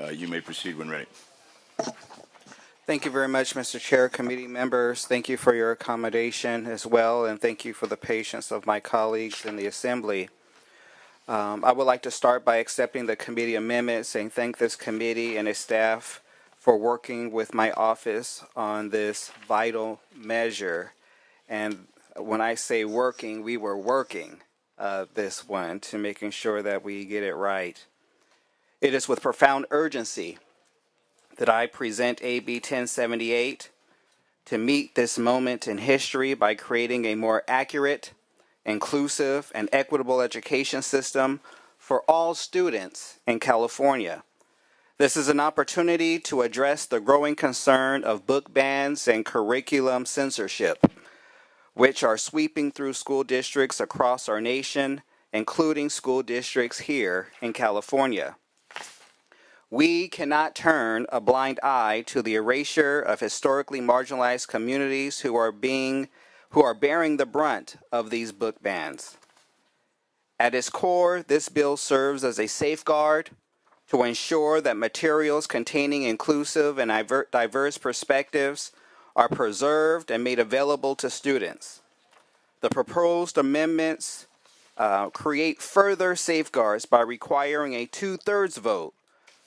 You may proceed when ready. Thank you very much, Mr. Chair, committee members. Thank you for your accommodation as well, and thank you for the patience of my colleagues in the Assembly. I would like to start by accepting the committee amendments and thank this committee and its staff for working with my office on this vital measure. And when I say working, we were working this one to making sure that we get it right. It is with profound urgency that I present AB 1078 to meet this moment in history by creating a more accurate, inclusive, and equitable education system for all students in California. This is an opportunity to address the growing concern of book bans and curriculum censorship, which are sweeping through school districts across our nation, including school districts here in California. We cannot turn a blind eye to the erasure of historically marginalized communities who are bearing the brunt of these book bans. At its core, this bill serves as a safeguard to ensure that materials containing inclusive and diverse perspectives are preserved and made available to students. The proposed amendments create further safeguards by requiring a 2/3 vote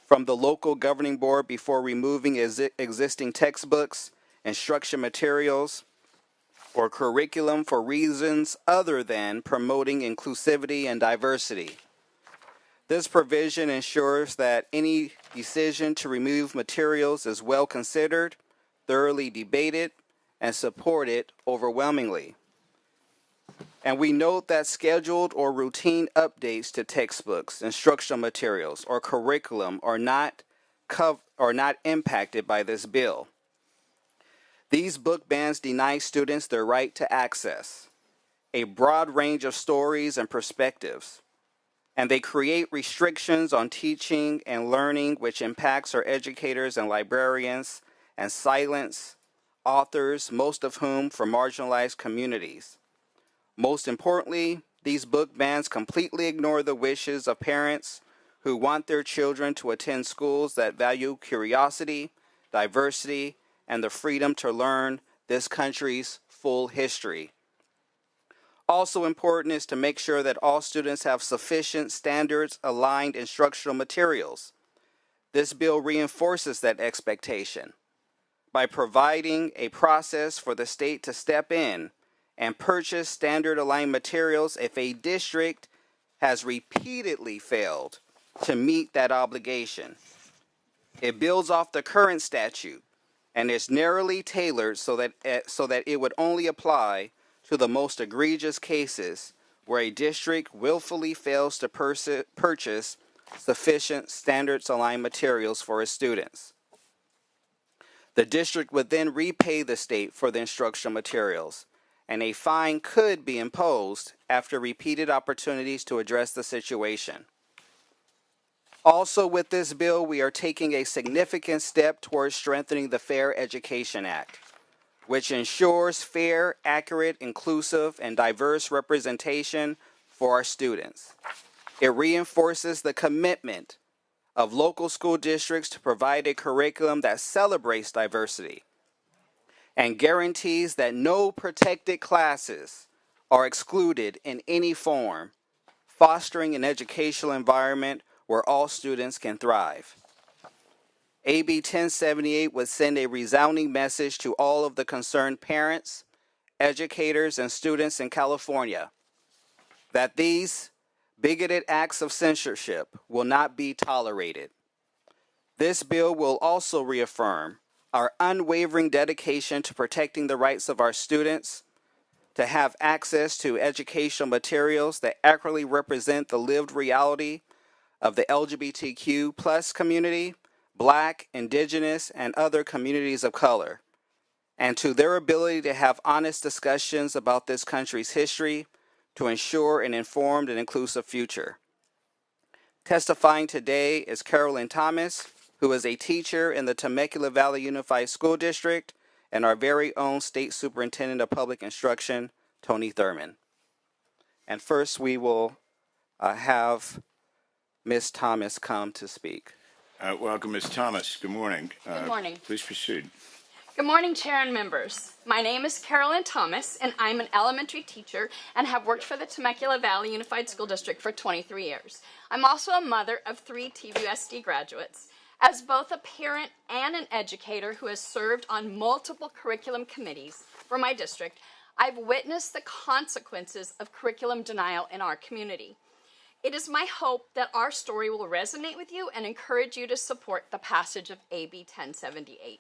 from the local governing board before removing existing textbooks, instruction materials, or curriculum for reasons other than promoting inclusivity and diversity. This provision ensures that any decision to remove materials is well considered, thoroughly debated, and supported overwhelmingly. And we note that scheduled or routine updates to textbooks, instructional materials, or curriculum are not impacted by this bill. These book bans deny students their right to access a broad range of stories and perspectives, and they create restrictions on teaching and learning which impacts our educators and librarians and silence authors, most of whom from marginalized communities. Most importantly, these book bans completely ignore the wishes of parents who want their children to attend schools that value curiosity, diversity, and the freedom to learn this country's full history. Also important is to make sure that all students have sufficient standards-aligned instructional materials. This bill reinforces that expectation by providing a process for the state to step in and purchase standard-aligned materials if a district has repeatedly failed to meet that obligation. It builds off the current statute and is narrowly tailored so that it would only apply to the most egregious cases where a district willfully fails to purchase sufficient standards-aligned materials for its students. The district would then repay the state for the instructional materials, and a fine could be imposed after repeated opportunities to address the situation. Also, with this bill, we are taking a significant step towards strengthening the Fair Education Act, which ensures fair, accurate, inclusive, and diverse representation for our students. It reinforces the commitment of local school districts to provide a curriculum that celebrates diversity and guarantees that no protected classes are excluded in any form, fostering an educational environment where all students can thrive. AB 1078 would send a resounding message to all of the concerned parents, educators, and students in California that these bigoted acts of censorship will not be tolerated. This bill will also reaffirm our unwavering dedication to protecting the rights of our students to have access to educational materials that accurately represent the lived reality of the LGBTQ plus community, Black, Indigenous, and other communities of color, and to their ability to have honest discussions about this country's history to ensure an informed and inclusive future. Testifying today is Carolyn Thomas, who is a teacher in the Temecula Valley Unified School District, and our very own State Superintendent of Public Instruction, Tony Thurmond. And first, we will have Ms. Thomas come to speak. Welcome, Ms. Thomas. Good morning. Good morning. Please proceed. Good morning, Chair and members. My name is Carolyn Thomas, and I'm an elementary teacher and have worked for the Temecula Valley Unified School District for 23 years. I'm also a mother of 3 TVUSD graduates. As both a parent and an educator who has served on multiple curriculum committees for my district, I've witnessed the consequences of curriculum denial in our community. It is my hope that our story will resonate with you and encourage you to support the passage of AB 1078.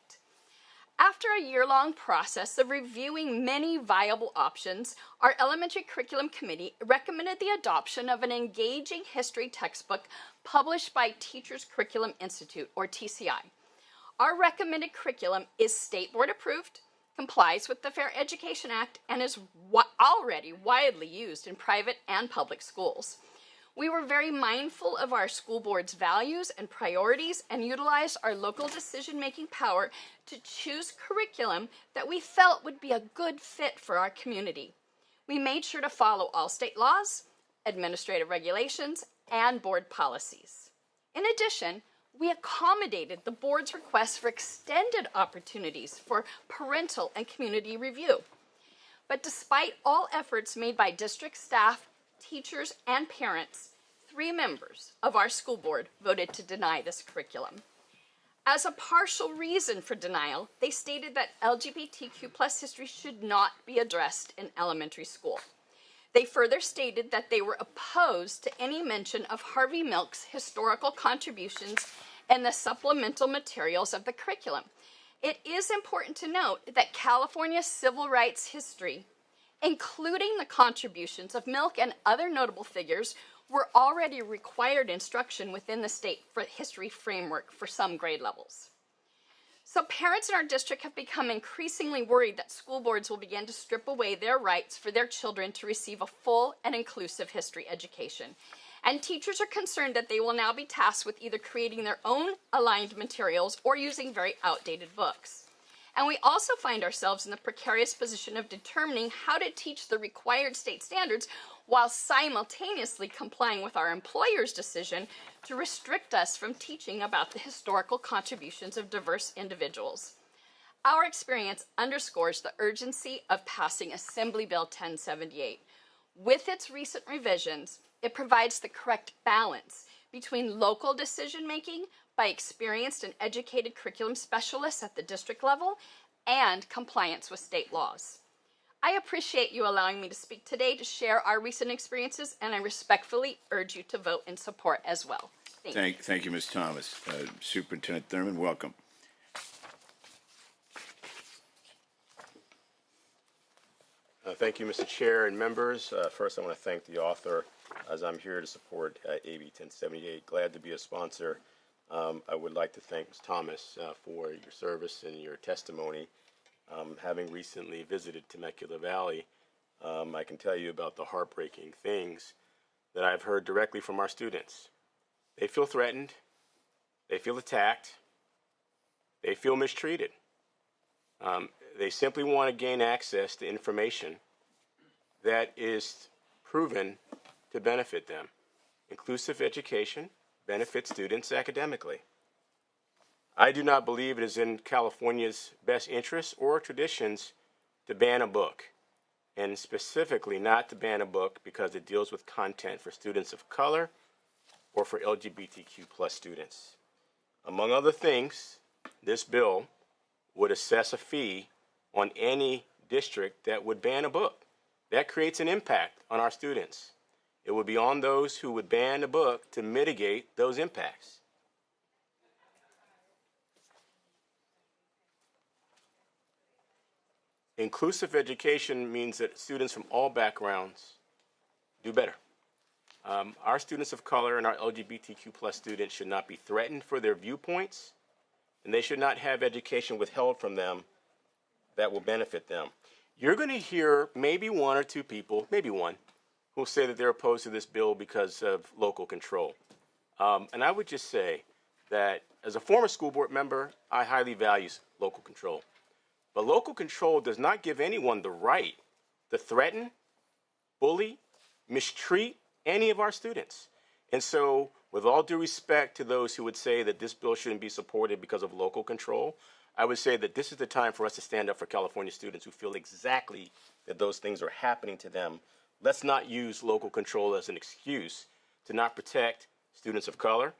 After a year-long process of reviewing many viable options, our elementary curriculum committee recommended the adoption of an engaging history textbook published by Teachers Curriculum Institute, or TCI. Our recommended curriculum is state board approved, complies with the Fair Education Act, and is already widely used in private and public schools. We were very mindful of our school board's values and priorities and utilized our local decision-making power to choose curriculum that we felt would be a good fit for our community. We made sure to follow all state laws, administrative regulations, and board policies. In addition, we accommodated the board's request for extended opportunities for parental and community review. But despite all efforts made by district staff, teachers, and parents, 3 members of our school board voted to deny this curriculum. As a partial reason for denial, they stated that LGBTQ+ history should not be addressed in elementary school. They further stated that they were opposed to any mention of Harvey Milk's historical contributions in the supplemental materials of the curriculum. It is important to note that California civil rights history, including the contributions of Milk and other notable figures, were already required instruction within the state for history framework for some grade levels. So parents in our district have become increasingly worried that school boards will begin to strip away their rights for their children to receive a full and inclusive history education. And teachers are concerned that they will now be tasked with either creating their own aligned materials or using very outdated books. And we also find ourselves in the precarious position of determining how to teach the required state standards while simultaneously complying with our employer's decision to restrict us from teaching about the historical contributions of diverse individuals. Our experience underscores the urgency of passing Assembly Bill 1078. With its recent revisions, it provides the correct balance between local decision-making by experienced and educated curriculum specialists at the district level and compliance with state laws. I appreciate you allowing me to speak today to share our recent experiences, and I respectfully urge you to vote in support as well. Thank you, Ms. Thomas. Superintendent Thurmond, welcome. Thank you, Mr. Chair and members. First, I want to thank the author, as I'm here to support AB 1078. Glad to be a sponsor. I would like to thank Ms. Thomas for your service and your testimony. Having recently visited Temecula Valley, I can tell you about the heartbreaking things that I've heard directly from our students. They feel threatened, they feel attacked, they feel mistreated. They simply want to gain access to information that is proven to benefit them. Inclusive education benefits students academically. I do not believe it is in California's best interests or traditions to ban a book, and specifically not to ban a book because it deals with content for students of color or for LGBTQ+ students. Among other things, this bill would assess a fee on any district that would ban a book. That creates an impact on our students. It would be on those who would ban a book to mitigate those impacts. Inclusive education means that students from all backgrounds do better. Our students of color and our LGBTQ+ students should not be threatened for their viewpoints, and they should not have education withheld from them that will benefit them. You're going to hear maybe 1 or 2 people, maybe 1, who will say that they're opposed to this bill because of local control. And I would just say that as a former school board member, I highly value local control. But local control does not give anyone the right to threaten, bully, mistreat any of our students. And so With all due respect to those who would say that this bill shouldn't be supported because of local control, I would say that this is the time for us to stand up for California students who feel exactly that those things are happening to them. Let's not use local control as an excuse to not protect students of color,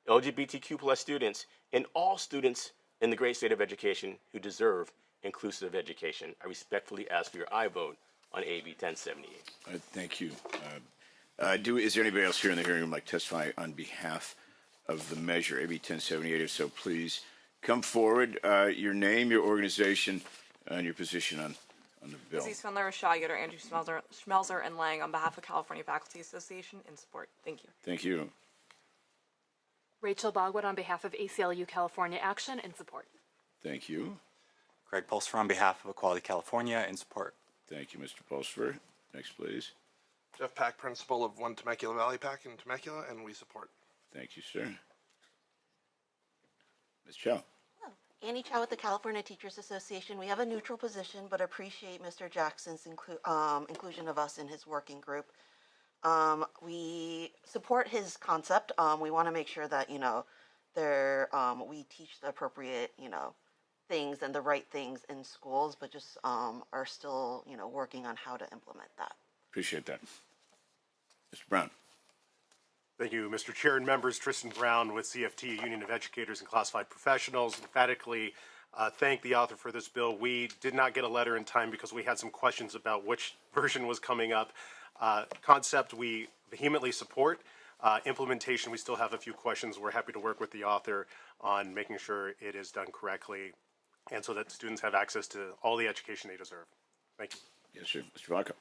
LGBTQ plus students, and all students in the great state of education who deserve inclusive education. I respectfully ask for your aye vote on AB 1078. Thank you. Is there anybody else here in the hearing who would like to testify on behalf of the measure, AB 1078? If so, please come forward. Your name, your organization, and your position on the bill. Izzy Swindler, Shawyoder, Andrew Schmelzer, and Lang on behalf of California Faculty Association in support. Thank you. Thank you. Rachel Bogwood on behalf of ACLU California Action in support. Thank you. Greg Pulsfer on behalf of Equality California in support. Thank you, Mr. Pulsfer. Next, please. Jeff Pack, principal of One Temecula Valley Pack in Temecula, and we support. Thank you, sir. Ms. Chow. Annie Chow with the California Teachers Association. We have a neutral position, but appreciate Mr. Jackson's inclusion of us in his working group. We support his concept. We want to make sure that, we teach the appropriate, things and the right things in schools, but just are still, working on how to implement that. Appreciate that. Mr. Brown. Thank you, Mr. Chair and members. Tristan Brown with CFT, Union of Educators and Classified Professionals. Emphatically thank the author for this bill. We did not get a letter in time because we had some questions about which version was coming up. Concept we vehemently support. Implementation, we still have a few questions. We're happy to work with the author on making sure it is done correctly and so that students have access to all the education they deserve. Thank you. Yes, sir. Mr. Vaca.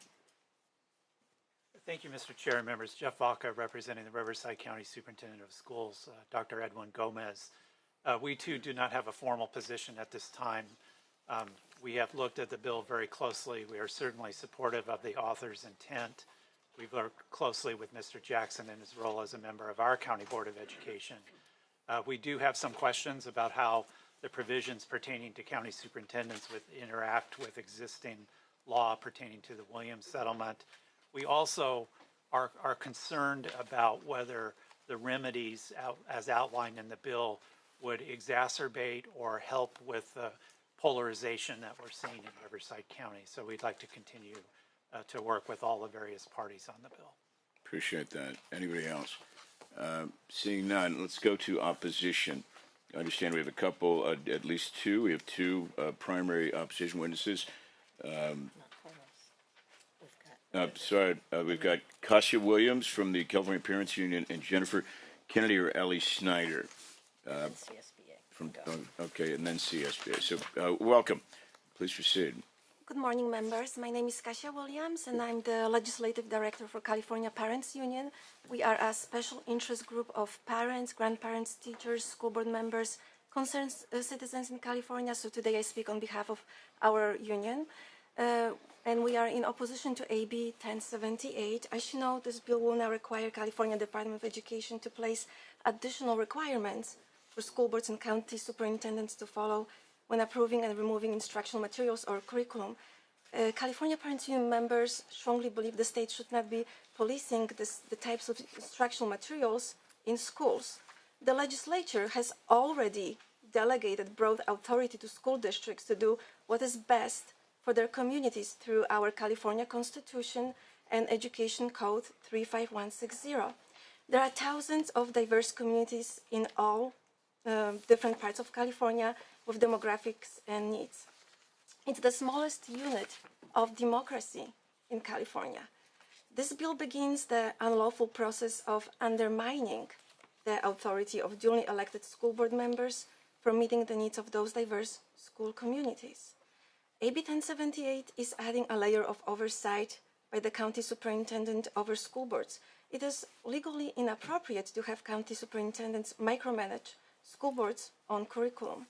Thank you, Mr. Chair and members. Jeff Vaca, representing the Riverside County Superintendent of Schools, Dr. Edwin Gomez. We too do not have a formal position at this time. We have looked at the bill very closely. We are certainly supportive of the author's intent. We've worked closely with Mr. Jackson in his role as a member of our County Board of Education. We do have some questions about how the provisions pertaining to county superintendents would interact with existing law pertaining to the Williams settlement. We also are concerned about whether the remedies as outlined in the bill would exacerbate or help with the polarization that we're seeing in Riverside County. So we'd like to continue to work with all the various parties on the bill. Appreciate that. Anybody else? Seeing none, let's go to opposition. I understand we have a couple, at least two. We have two primary opposition witnesses. We've got Kasia Williams from the California Parents Union and Jennifer Kennedy or Allie Snyder. Okay, and then CSBA. So welcome. Please proceed. Good morning, members. My name is Kasia Williams, and I'm the Legislative Director for California Parents Union. We are a special interest group of parents, grandparents, teachers, school board members, concerned citizens in California. So today I speak on behalf of our union. And we are in opposition to AB 1078. As you know, this bill will now require California Department of Education to place additional requirements for school boards and county superintendents to follow when approving and removing instructional materials or curriculum. California Parents Union members strongly believe the state should not be policing the types of instructional materials in schools. The legislature has already delegated broad authority to school districts to do what is best for their communities through our California Constitution and Education Code 35160. There are thousands of diverse communities in all different parts of California with demographics and needs. It's the smallest unit of democracy in California. This bill begins the unlawful process of undermining the authority of duly elected school board members for meeting the needs of those diverse school communities. AB 1078 is adding a layer of oversight by the county superintendent over school boards. It is legally inappropriate to have county superintendents micromanage school boards on curriculum.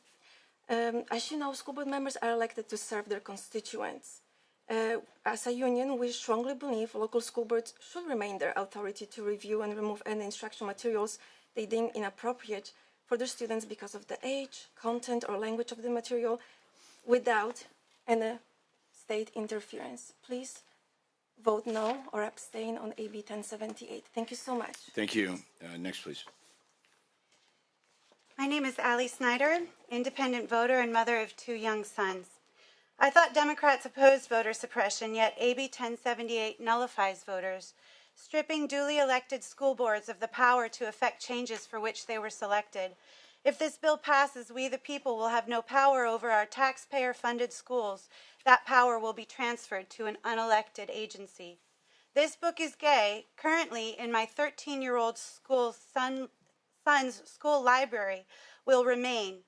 As you know, school board members are elected to serve their constituents. As a union, we strongly believe local school boards should remain their authority to review and remove any instructional materials they deem inappropriate for their students because of the age, content, or language of the material without and state interference. Please vote no or abstain on AB 1078. Thank you so much. Thank you. Next, please. My name is Allie Snyder, independent voter and mother of 2 young sons. I thought Democrats opposed voter suppression, yet AB 1078 nullifies voters, stripping duly elected school boards of the power to effect changes for which they were selected. If this bill passes, we the people will have no power over our taxpayer-funded schools. That power will be transferred to an unelected agency. This book is gay. Currently, in my 13-year-old son's school library will remain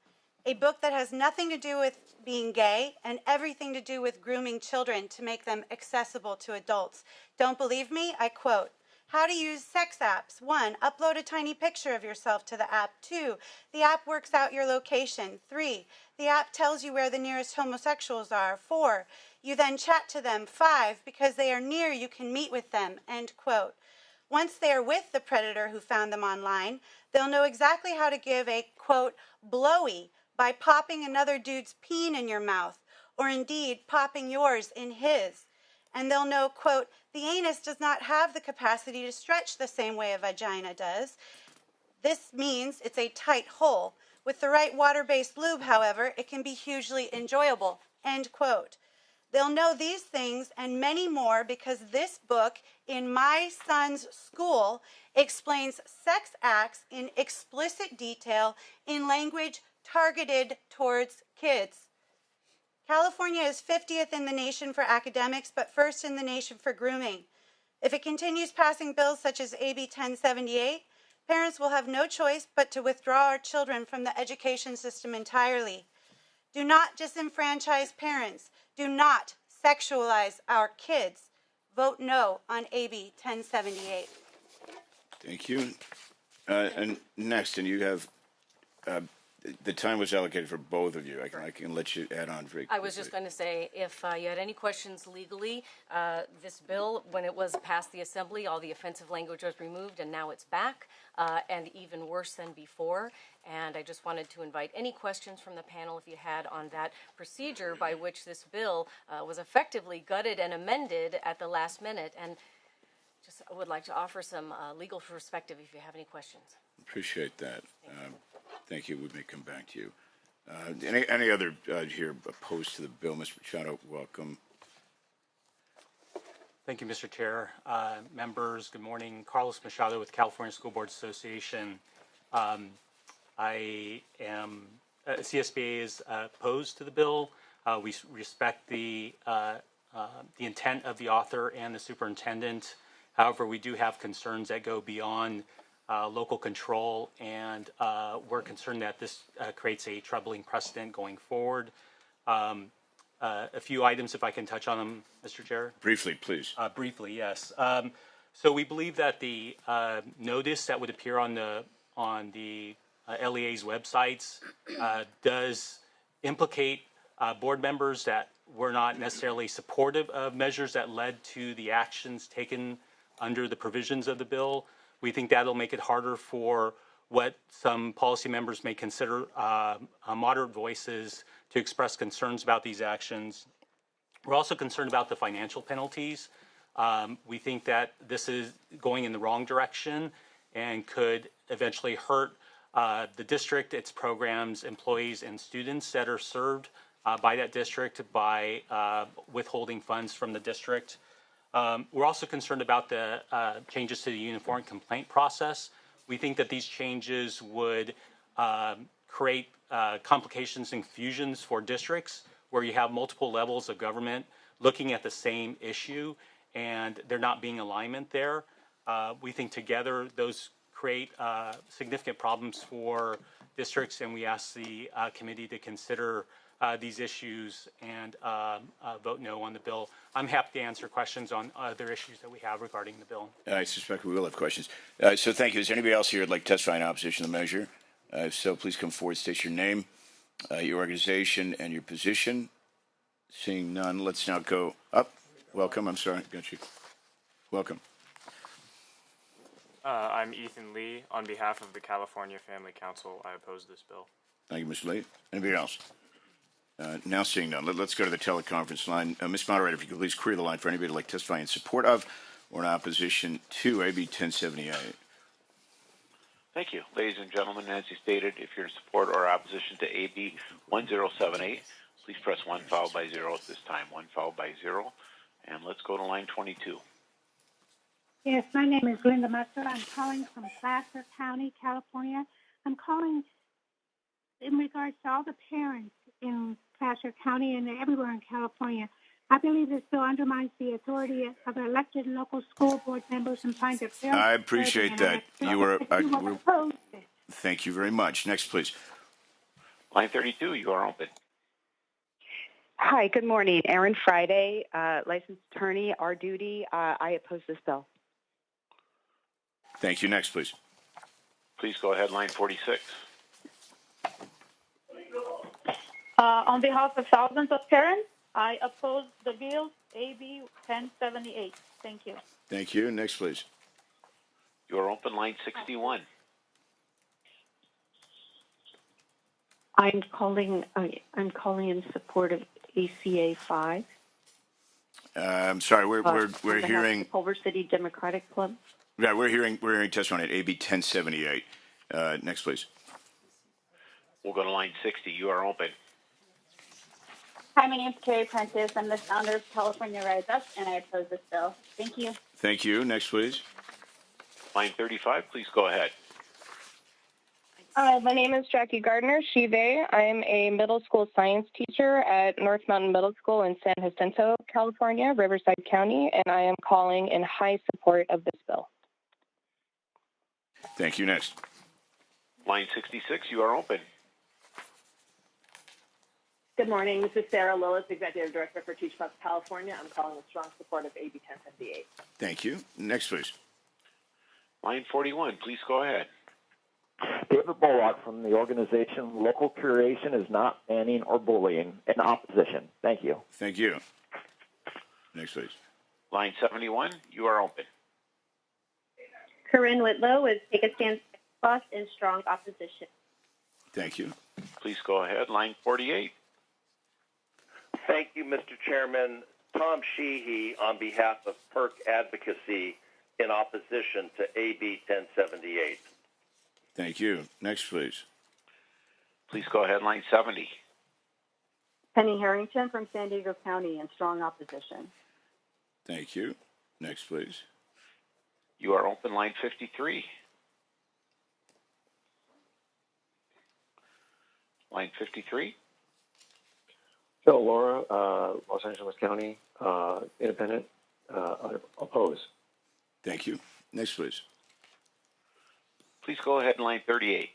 a book that has nothing to do with being gay and everything to do with grooming children to make them accessible to adults. Don't believe me? I quote, how to use sex apps. 1, upload a tiny picture of yourself to the app. 2, the app works out your location. 3, the app tells you where the nearest homosexuals are. 4, you then chat to them. 5, because they are near, you can meet with them. End quote. Once they are with the predator who found them online, they'll know exactly how to give a, quote, blowy by popping another dude's peen in your mouth, or indeed popping yours in his. And they'll know, quote, the anus does not have the capacity to stretch the same way a vagina does. This means it's a tight hole. With the right water-based lube, however, it can be hugely enjoyable, end quote. They'll know these things and many more because this book, in my son's school, explains sex acts in explicit detail in language targeted towards kids. California is 50th in the nation for academics, but first in the nation for grooming. If it continues passing bills such as AB 1078, parents will have no choice but to withdraw our children from the education system entirely. Do not disenfranchise parents. Do not sexualize our kids. Vote no on AB 1078. Thank you. And next, and you have, the time was allocated for both of you. I can let you add on very quickly. I was just going to say, if you had any questions legally, this bill, when it was passed the Assembly, all the offensive language was removed, and now it's back, and even worse than before. And I just wanted to invite any questions from the panel if you had on that procedure by which this bill was effectively gutted and amended at the last minute. And just would like to offer some legal perspective if you have any questions. Appreciate that. Thank you. We may come back to you. Any other here opposed to the bill? Mr. Machado, welcome. Thank you, Mr. Chair. Members, good morning. Carlos Machado with California School Board Association. I am, CSBA is opposed to the bill. We respect the intent of the author and the superintendent. However, we do have concerns that go beyond local control, and we're concerned that this creates a troubling precedent going forward. A few items, if I can touch on them, Mr. Chair. Briefly, please. Briefly, yes. So we believe that the notice that would appear on the LEA's websites does implicate board members that were not necessarily supportive of measures that led to the actions taken under the provisions of the bill. We think that'll make it harder for what some policy members may consider moderate voices to express concerns about these actions. We're also concerned about the financial penalties. We think that this is going in the wrong direction and could eventually hurt the district, its programs, employees, and students that are served by that district by withholding funds from the district. We're also concerned about the changes to the uniform complaint process. We think that these changes would create complications and confusions for districts where you have multiple levels of government looking at the same issue and there not being alignment there. We think together those create significant problems for districts, and we ask the committee to consider these issues and vote no on the bill. I'm happy to answer questions on other issues that we have regarding the bill. I suspect we will have questions. So thank you. Is there anybody else here who'd like to testify in opposition to the measure? If so, please come forward, state your name, your organization, and your position. Seeing none, let's now go up. Welcome. I'm sorry. Got you. Welcome. I'm Ethan Lee. On behalf of the California Family Council, I oppose this bill. Thank you, Mr. Lee. Anybody else? Now seeing none, let's go to the teleconference line. Ms. Moderator, if you could please query the line for anybody who'd like to testify in support of or in opposition to AB 1078. Thank you. Ladies and gentlemen, as you stated, if you're in support or opposition to AB 1078, please press 1 followed by 0 at this time, 1 followed by 0. And let's go to line 22. Yes, my name is Linda Musser. I'm calling from Placer County, California. I'm calling in regards to all the parents in Placer County and everywhere in California. I believe this bill undermines the authority of elected local school board members and finds it very I appreciate that. You were opposed to it. Thank you very much. Next, please. Line 32, you are open. Hi, good morning. Erin Friday, licensed attorney, our duty. I oppose this bill. Thank you. Next, please. Please go ahead, line 46. On behalf of thousands of parents, I oppose the bill AB 1078. Thank you. Thank you. Next, please. You are open, line 61. I'm calling in support of ACA 5. I'm sorry, we're hearing the Culver City Democratic Club. Yeah, we're hearing testimony at AB 1078. Next, please. We'll go to line 60. You are open. Hi, my name is Carrie Prentice. I'm the founder of California Rise Up, and I oppose this bill. Thank you. Thank you. Next, please. Line 35, please go ahead. My name is Jackie Gardner, she, they. I'm a middle school science teacher at North Mountain Middle School in San Jacinto, California, Riverside County, and I am calling in high support of this bill. Thank you. Next. Line 66, you are open. Good morning. This is Sarah Lillis, Executive Director for Teach Plus California. I'm calling with strong support of AB 1078. Thank you. Next, please. Line 41, please go ahead. David Bullock from the organization Local Curation is Not Banning or Bullying, in opposition. Thank you. Thank you. Next, please. Line 71, you are open. Corinne Whitlow with Take a Stand Plus in strong opposition. Thank you. Please go ahead. Line 48. Thank you, Mr. Chairman. Tom Sheehy on behalf of PERC Advocacy in opposition to AB 1078. Thank you. Next, please. Please go ahead. Line 70. Penny Harrington from San Diego County in strong opposition. Thank you. Next, please. You are open. Line 53. Line 53. Joe Laura, Los Angeles County, independent, oppose. Thank you. Next, please. Please go ahead. Line 38.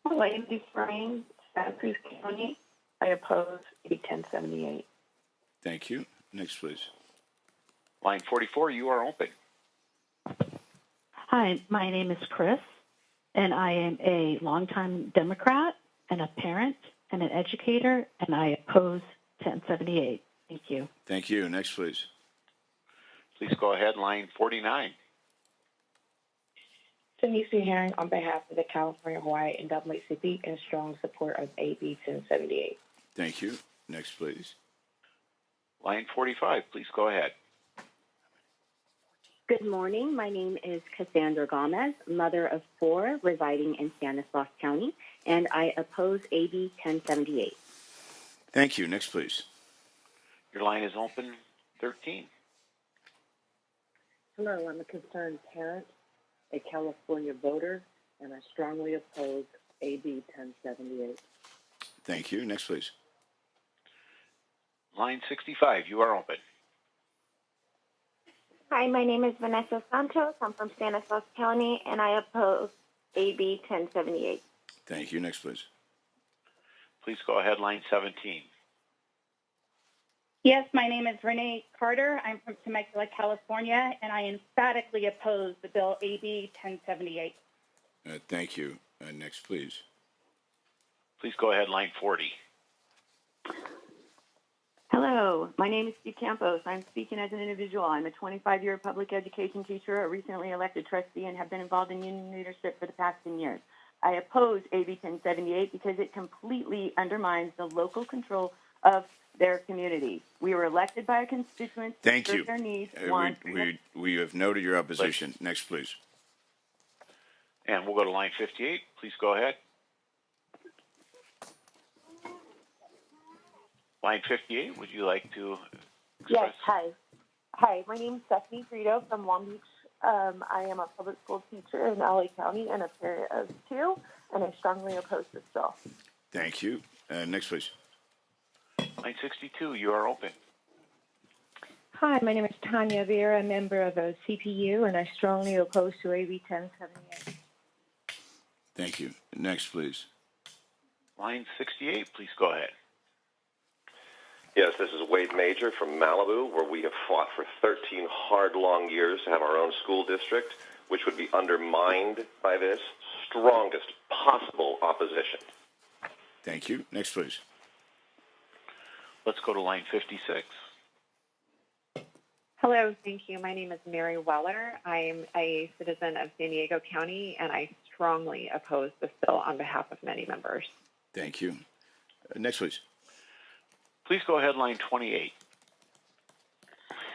Elaine Dufresne, Santa Cruz County. I oppose AB 1078. Thank you. Next, please. Line 44, you are open. Hi, my name is Chris, and I am a longtime Democrat and a parent and an educator, and I oppose 1078. Thank you. Thank you. Next, please. Please go ahead. Line 49. Denise Herring on behalf of the California, Hawaii, and NAACP in strong support of AB 1078. Thank you. Next, please. Line 45, please go ahead. Good morning. My name is Cassandra Gomez, mother of 4, residing in Stanislaus County, and I oppose AB 1078. Thank you. Next, please. Your line is open. 13. Hello, I'm a concerned parent, a California voter, and I strongly oppose AB 1078. Thank you. Next, please. Line 65, you are open. Hi, my name is Vanessa Santos. I'm from Stanislaus County, and I oppose AB 1078. Thank you. Next, please. Please go ahead. Line 17. Yes, my name is Renee Carter. I'm from Temecula, California, and I emphatically oppose the bill AB 1078. Thank you. Next, please. Please go ahead. Line 40. Hello, my name is Steve Campos. I'm speaking as an individual. I'm a 25-year public education teacher, a recently elected trustee, and have been involved in union leadership for the past 10 years. I oppose AB 1078 because it completely undermines the local control of their community. We were elected by our constituents to Thank serve you. their needs. We have noted your opposition. Next, please. And we'll go to line 58. Please go ahead. Line 58, would you like to express? Yes, hi. My name is Stephanie Grito from Long Beach. I am a public school teacher in LA County and a parent of two, and I strongly oppose this bill. Thank you. Next, please. Line 62, you are open. Hi, my name is Tanya Vera, a member of a CPU, and I strongly oppose to AB 1078. Thank you. Next, please. Line 68, please go ahead. Yes, this is Wade Major from Malibu, where we have fought for 13 hard, long years to have our own school district, which would be undermined by this strongest possible opposition. Thank you. Next, please. Let's go to line 56. Hello, thank you. My name is Mary Weller. I'm a citizen of San Diego County, and I strongly oppose this bill on behalf of many members. Thank you. Next, please. Please go ahead, line 28.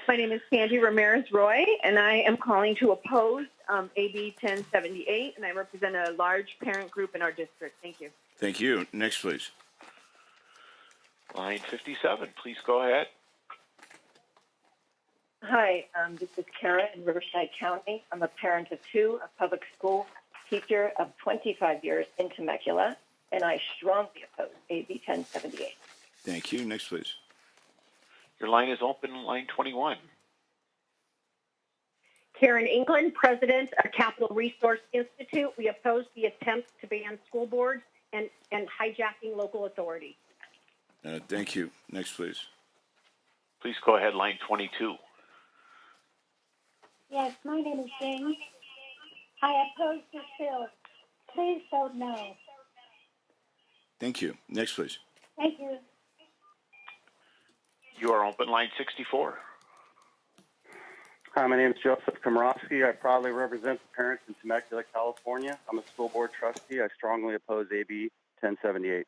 My name is Sandy Ramirez-Roy, and I am calling to oppose AB 1078, and I represent a large parent group in our district. Thank you. Thank you. Next, please. Line 57, please go ahead. Hi, this is Kara in Riverside County. I'm a parent of two, a public school teacher of 25 years in Temecula, and I strongly oppose AB 1078. Thank you. Next, please. Your line is open, line 21. Karen England, President of Capital Resource Institute. We oppose the attempt to ban school boards and hijacking local authority. Thank you. Next, please. Please go ahead, line 22. Yes, my name is Jane. I oppose this bill. Please vote no. Thank you. Next, please. Thank you. You are open, line 64. Hi, my name is Joseph Komorowski. I proudly represent the parents in Temecula, California. I'm a school board trustee. I strongly oppose AB 1078.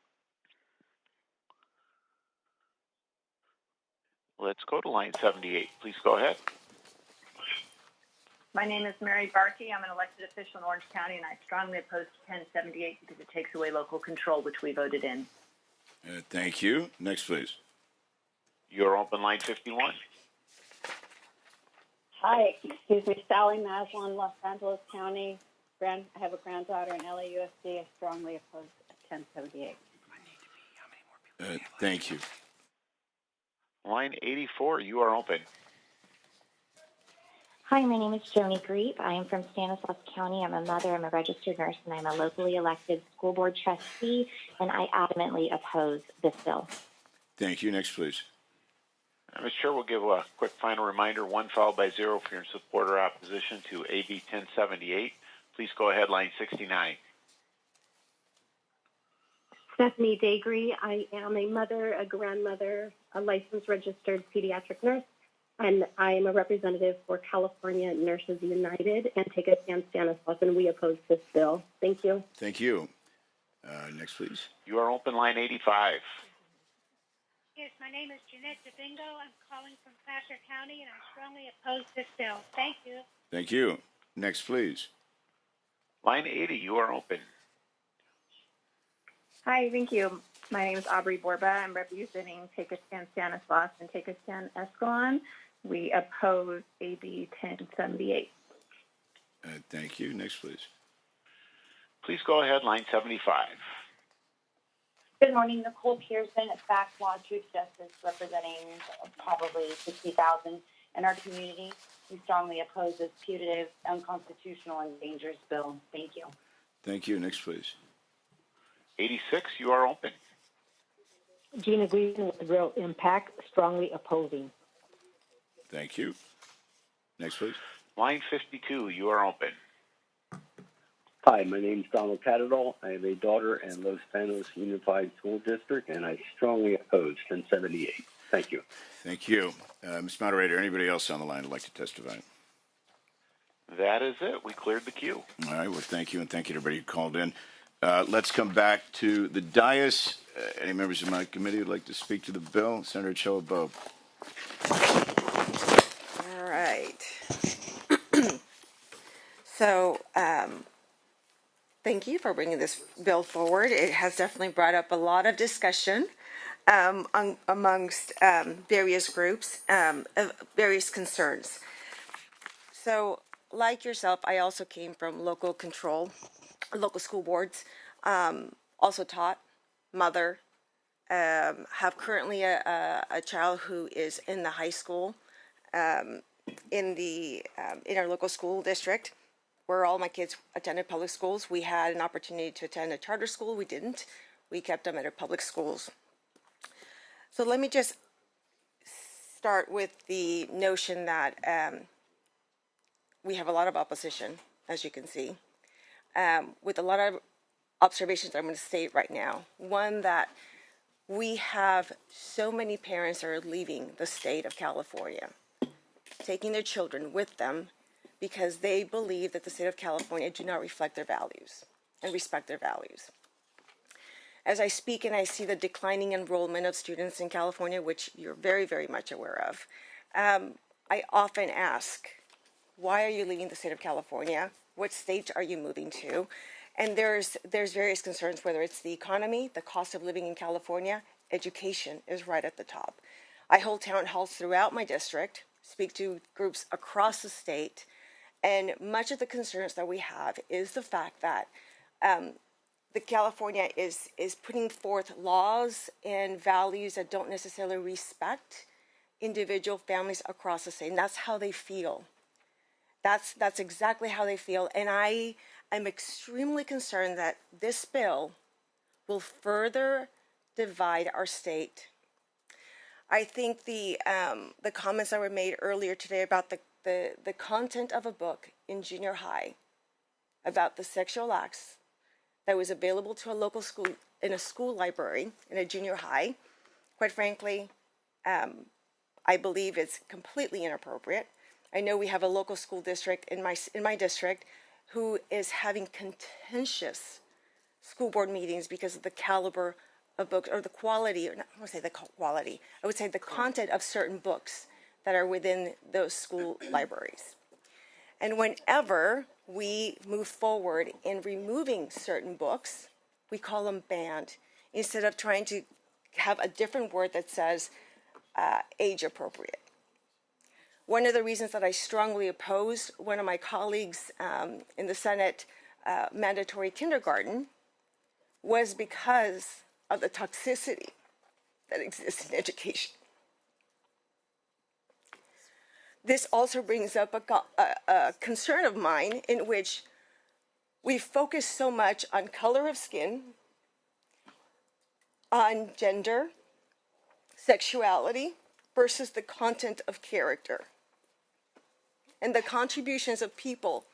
Let's go to line 78. Please go ahead. My name is Mary Barkey. I'm an elected official in Orange County, and I strongly oppose 1078 because it takes away local control, which we voted in. Thank you. Next, please. You're open, line 51. Hi, excuse me, Sally Maslin, Los Angeles County. I have a granddaughter in LAUSD. I strongly oppose 1078. Thank you. Line 84, you are open. Hi, my name is Joni Griep. I am from Stanislaus County. I'm a mother, I'm a registered nurse, and I'm a locally elected school board trustee, and I adamantly oppose this bill. Thank you. Next, please. Mr. Chair, we'll give a quick final reminder, 1 followed by 0 if you're in support or opposition to AB 1078. Please go ahead, line 69. Stephanie Dagry. I am a mother, a grandmother, a licensed registered pediatric nurse, and I am a representative for California Nurses United and Take a Stand Stanislaus, and we oppose this bill. Thank you. Thank you. Next, please. You are open, line 85. Yes, my name is Jeanette DeBingo. I'm calling from Placer County, and I strongly oppose this bill. Thank you. Thank you. Next, please. Line 80, you are open. Hi, thank you. My name is Aubrey Borba. I'm representing Take a Stand Stanislaus and Take a Stand Escalon. We oppose AB 1078. Thank you. Next, please. Please go ahead, line 75. Good morning, Nicole Pearson at Backlaw Truth Justice, representing probably 60,000 in our community. We strongly oppose this putative, unconstitutional, and dangerous bill. Thank you. Thank you. Next, please. 86, you are open. Gina Green with Real Impact, strongly opposing. Thank you. Next, please. Line 52, you are open. Hi, my name is Donald Catadall. I have a daughter in Los Panos Unified School District, and I strongly oppose 1078. Thank you. Thank you. Ms. Moderator, anybody else on the line would like to testify? That is it. We cleared the queue. All right. Well, thank you, and thank you to everybody who called in. Let's come back to the dais. Any members of my committee would like to speak to the bill? Senator Ochoa Bogh. All right. So, thank you for bringing this bill forward. It has definitely brought up a lot of discussion amongst various groups, of various concerns. So, like yourself, I also came from local school boards, also taught, mother, have currently a child who is in the high school in our local school district, where all my kids attended public schools. We had an opportunity to attend a charter school. We didn't. We kept them at our public schools. So let me just start with the notion that we have a lot of opposition, as you can see, with a lot of observations I'm going to state right now. One, that we have so many parents that are leaving the state of California, taking their children with them because they believe that the state of California do not reflect their values and respect their values. As I speak and I see the declining enrollment of students in California, which you're very, very much aware of, I often ask, why are you leaving the state of California? What state are you moving to? And there's various concerns, whether it's the economy, the cost of living in California, education is right at the top. I hold town halls throughout my district, speak to groups across the state, and much of the concerns that we have is the fact that the California is putting forth laws and values that don't necessarily respect individual families across the state, and that's how they feel. That's exactly how they feel, and I am extremely concerned that this bill will further divide our state. I think the comments that were made earlier today about the content of a book in junior high about the sexual acts that was available to a local school, in a school library, in a junior high, quite frankly, I believe it's completely inappropriate. I know we have a local school district in my district who is having contentious school board meetings because of the caliber of books, or the quality, or not, I would say the quality, I would say the content of certain books that are within those school libraries. And whenever we move forward in removing certain books, we call them banned, instead of trying to have a different word that says age appropriate. One of the reasons that I strongly opposed one of my colleagues in the Senate mandatory kindergarten was because of the toxicity that exists in education. This also brings up a concern of mine in which we focus so much on color of skin, on gender, sexuality, versus the content of character and the contributions of people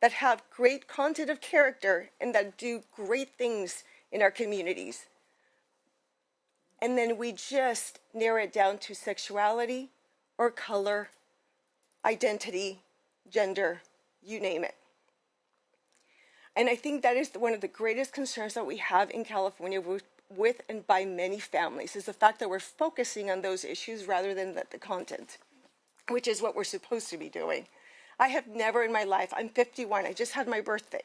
that have great content of character and that do great things in our communities. And then we just narrow it down to sexuality or color, identity, gender, you name it. And I think that is one of the greatest concerns that we have in California with and by many families, is the fact that we're focusing on those issues rather than the content, which is what we're supposed to be doing. I have never in my life, I'm 51, I just had my birthday,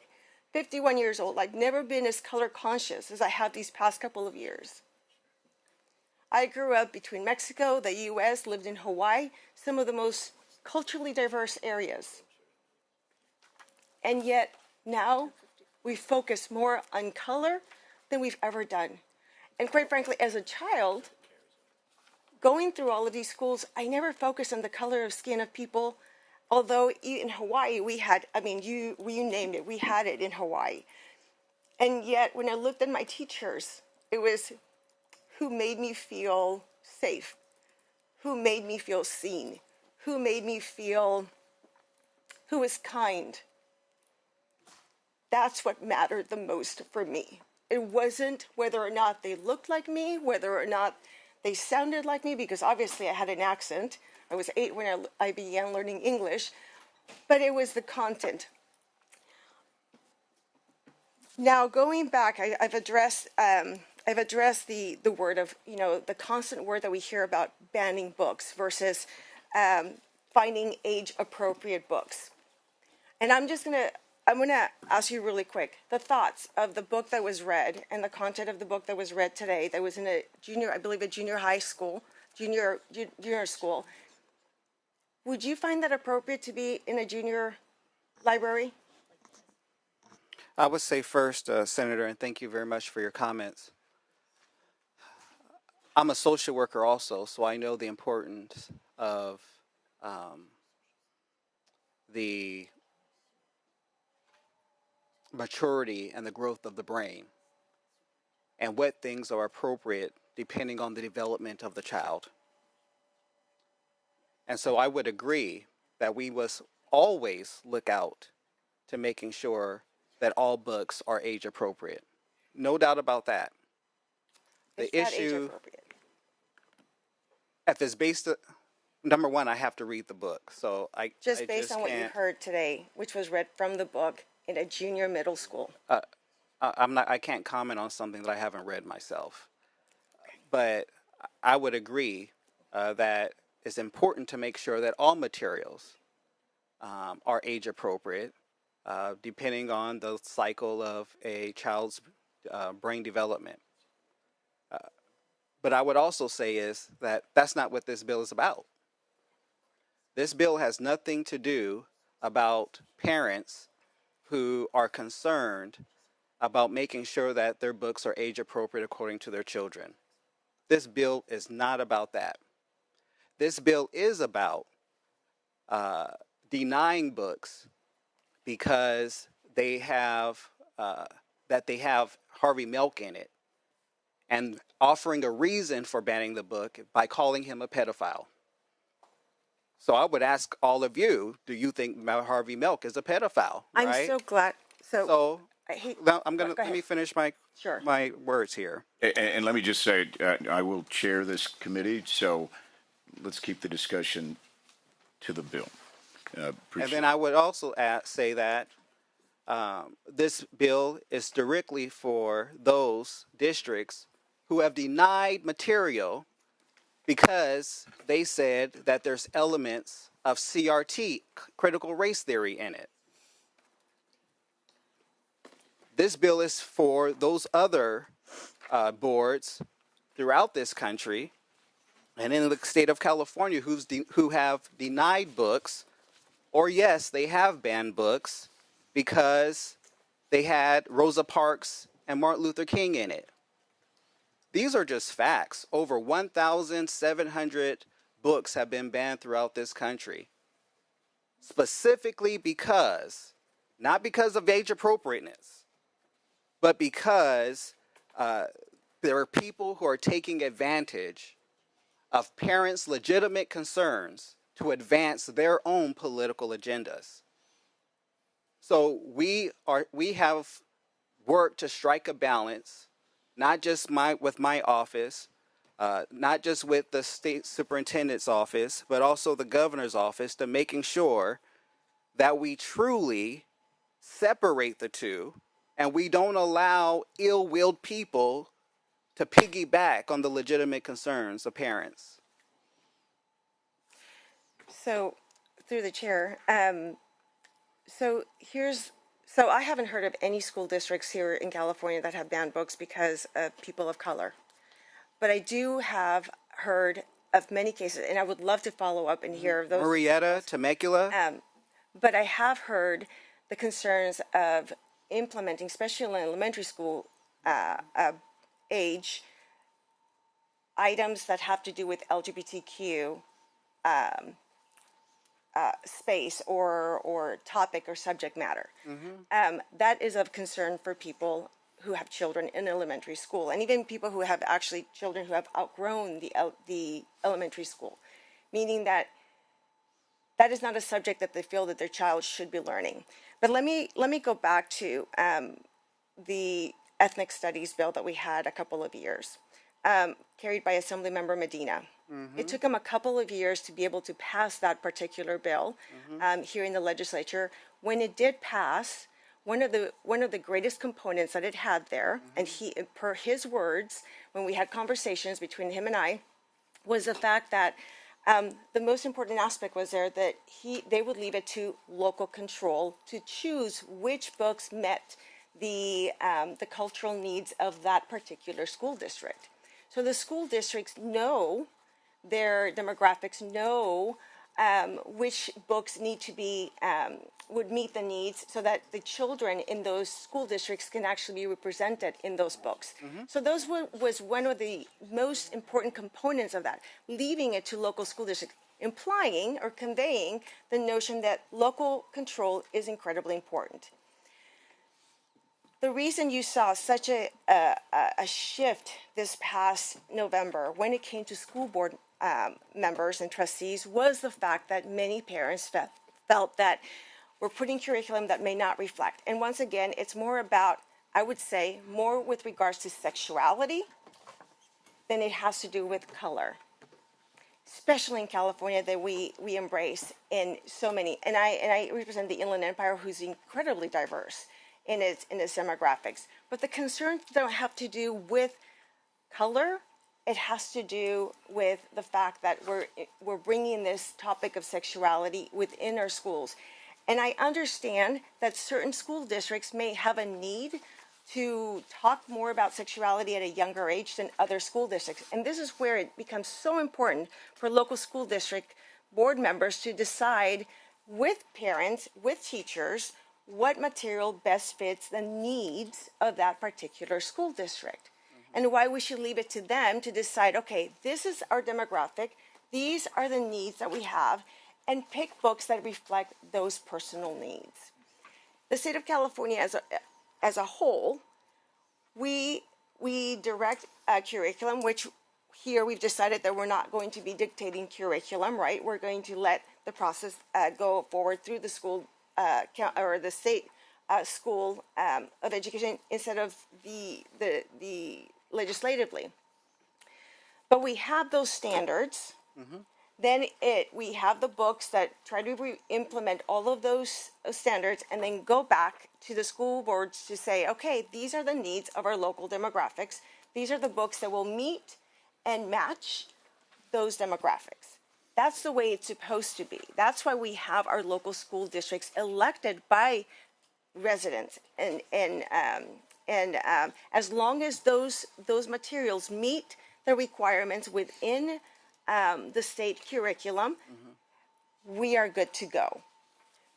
51 years old, I've never been as color conscious as I have these past couple of years. I grew up between Mexico, the US, lived in Hawaii, some of the most culturally diverse areas. And yet now we focus more on color than we've ever done. And quite frankly, as a child, going through all of these schools, I never focused on the color of skin of people, although in Hawaii we had, you named it, we had it in Hawaii. And yet when I looked at my teachers, it was who made me feel safe, who made me feel seen, who made me feel, who was kind. That's what mattered the most for me. It wasn't whether or not they looked like me, whether or not they sounded like me, because obviously I had an accent. I was 8 when I began learning English, but it was the content. Now, going back, I've addressed the word of, the constant word that we hear about banning books versus finding age-appropriate books. And I'm gonna ask you really quick the thoughts of the book that was read and the content of the book that was read today. That was in a junior high school, junior school. Would you find that appropriate to be in a junior library? I would say first, Senator, and thank you very much for your comments. I'm a social worker also, so I know the importance of the maturity and the growth of the brain and what things are appropriate depending on the development of the child. And so I would agree that we must always look out to making sure that all books are age appropriate. No doubt about that. The issue, if it's based, number one, I have to read the book. So based on what you heard today, which was read from the book in a junior middle school. I can't comment on something that I haven't read myself. But I would agree that it's important to make sure that all materials are age appropriate, depending on the cycle of a child's brain development. But I would also say is that that's not what this bill is about. This bill has nothing to do about parents who are concerned about making sure that their books are age appropriate according to their children. This bill is not about that. This bill is about denying books because they have Harvey Milk in it, and offering a reason for banning the book by calling him a pedophile. So I would ask all of you, do you think Harvey Milk is a pedophile? I'm right? so glad. So let me finish my words here. And let me just say, I will chair this committee, so let's keep the discussion to the bill. And then I would also say that this bill is directly for those districts who have denied material because they said that there's elements of CRT, critical race theory, in it. This bill is for those other boards throughout this country and in the state of California who have denied books, or yes, they have banned books because they had Rosa Parks and Martin Luther King in it. These are just facts. Over 1,700 books have been banned throughout this country, specifically because, not because of age appropriateness, but because there are people who are taking advantage of parents' legitimate concerns to advance their own political agendas. So we have worked to strike a balance, not just with my office, not just with the state superintendent's office, but also the governor's office, to making sure that we truly separate the two and we don't allow ill-willed people to piggyback on the legitimate concerns of parents. So, through the chair, so I haven't heard of any school districts here in California that have banned books because of people of color. But I do have heard of many cases, and I would love to follow up and hear those. Marietta, Temecula? But I have heard the concerns of implementing, especially in elementary school age, items that have to do with LGBTQ space or topic or subject matter. Mm-hmm. That is of concern for people who have children in elementary school, and even people who have actually children who have outgrown the elementary school, meaning that that is not a subject that they feel that their child should be learning. But let me go back to the ethnic studies bill that we had a couple of years, carried by Assemblymember Medina. Mm-hmm. It took him a couple of years to be able to pass that particular bill here in the legislature. When it did pass, one of the greatest components that it had there, and he, per his words, when we had conversations between him and I, was the fact that the most important aspect was there that they would leave it to local control to choose which books met the cultural needs of that particular school district. So the school districts know their demographics, know which books need to be would meet the needs, so that the children in those school districts can actually be represented in those books. So those was one of the most important components of that, leaving it to local school districts, implying or conveying the notion that local control is incredibly important. The reason you saw such a shift this past November when it came to school board members and trustees was the fact that many parents felt that we're putting curriculum that may not reflect. And once again, it's more about, I would say, more with regards to sexuality than it has to do with color, especially in California that we embrace in so many. And I represent the Inland Empire, who's incredibly diverse in its demographics. But the concerns don't have to do with color. It has to do with the fact that we're bringing this topic of sexuality within our schools. And I understand that certain school districts may have a need to talk more about sexuality at a younger age than other school districts. And this is where it becomes so important for local school district board members to decide with parents, with teachers, what material best fits the needs of that particular school district. And why we should leave it to them to decide, okay, this is our demographic, these are the needs that we have, and pick books that reflect those personal needs. The state of California as a whole, we direct curriculum, which here we've decided that we're not going to be dictating curriculum, right? We're going to let the process go forward through the school or the state school of education instead of the legislatively. But we have those standards. Then we have the books that try to implement all of those standards and then go back to the school boards to say, okay, these are the needs of our local demographics. These are the books that will meet and match those demographics. That's the way it's supposed to be. That's why we have our local school districts elected by residents. And as long as those materials meet the requirements within the state curriculum, we are good to go.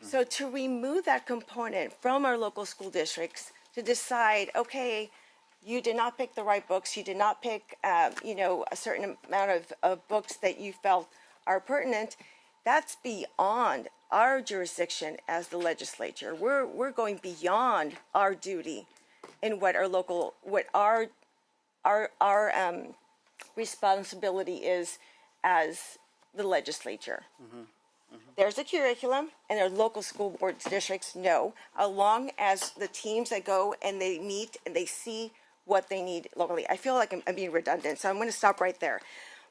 So to remove that component from our local school districts, to decide, okay, you did not pick the right books, you did not pick, a certain amount of books that you felt are pertinent, that's beyond our jurisdiction as the legislature. We're going beyond our duty in what our responsibility is as the legislature. There's a curriculum, and our local school board districts know, along as the teams that go and they meet and they see what they need locally. I feel like I'm being redundant, so I'm going to stop right there.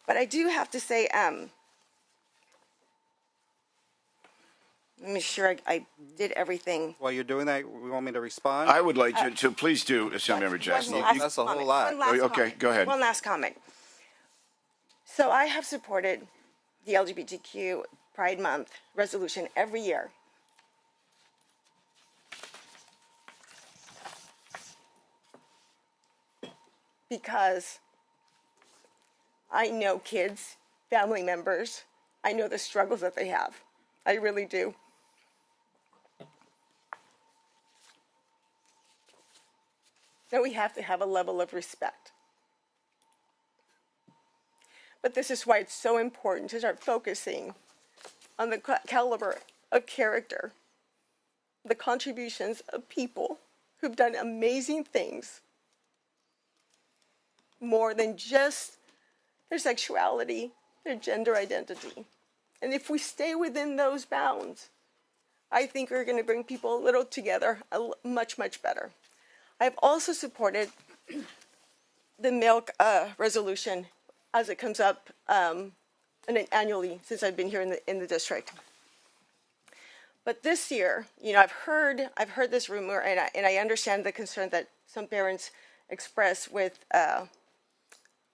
But I do have to say, let me sure I did everything. While you're doing that, we want me to respond? I would like to, so please do, Assemblymember Jackson. That's a whole lot. Okay, go ahead. One last comment. So I have supported the LGBTQ Pride Month resolution every year. Because I know kids, family members, I know the struggles that they have. I really do. So we have to have a level of respect. But this is why it's so important to start focusing on the caliber of character, the contributions of people who've done amazing things, more than just their sexuality, their gender identity. And if we stay within those bounds, I think we're going to bring people a little together, much, much better. I've also supported the milk resolution as it comes up annually since I've been here in the district. But this year, I've heard this rumor, and I understand the concern that some parents express with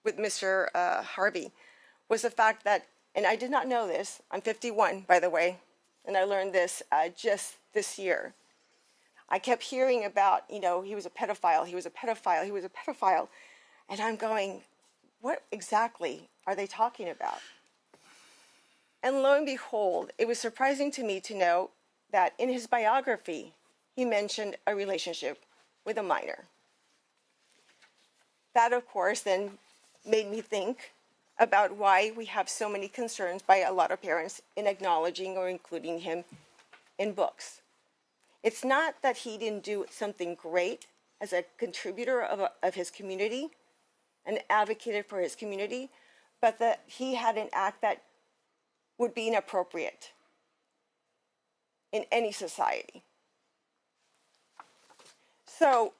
Mr. Harvey, was the fact that, and I did not know this. I'm 51, by the way, and I learned this just this year. I kept hearing about, he was a pedophile, he was a pedophile, he was a pedophile, and I'm going, what exactly are they talking about? And lo and behold, it was surprising to me to know that in his biography, he mentioned a relationship with a minor. That, of course, then made me think about why we have so many concerns by a lot of parents in acknowledging or including him in books. It's not that he didn't do something great as a contributor of his community and advocated for his community, but that he had an act that would be inappropriate in any society. So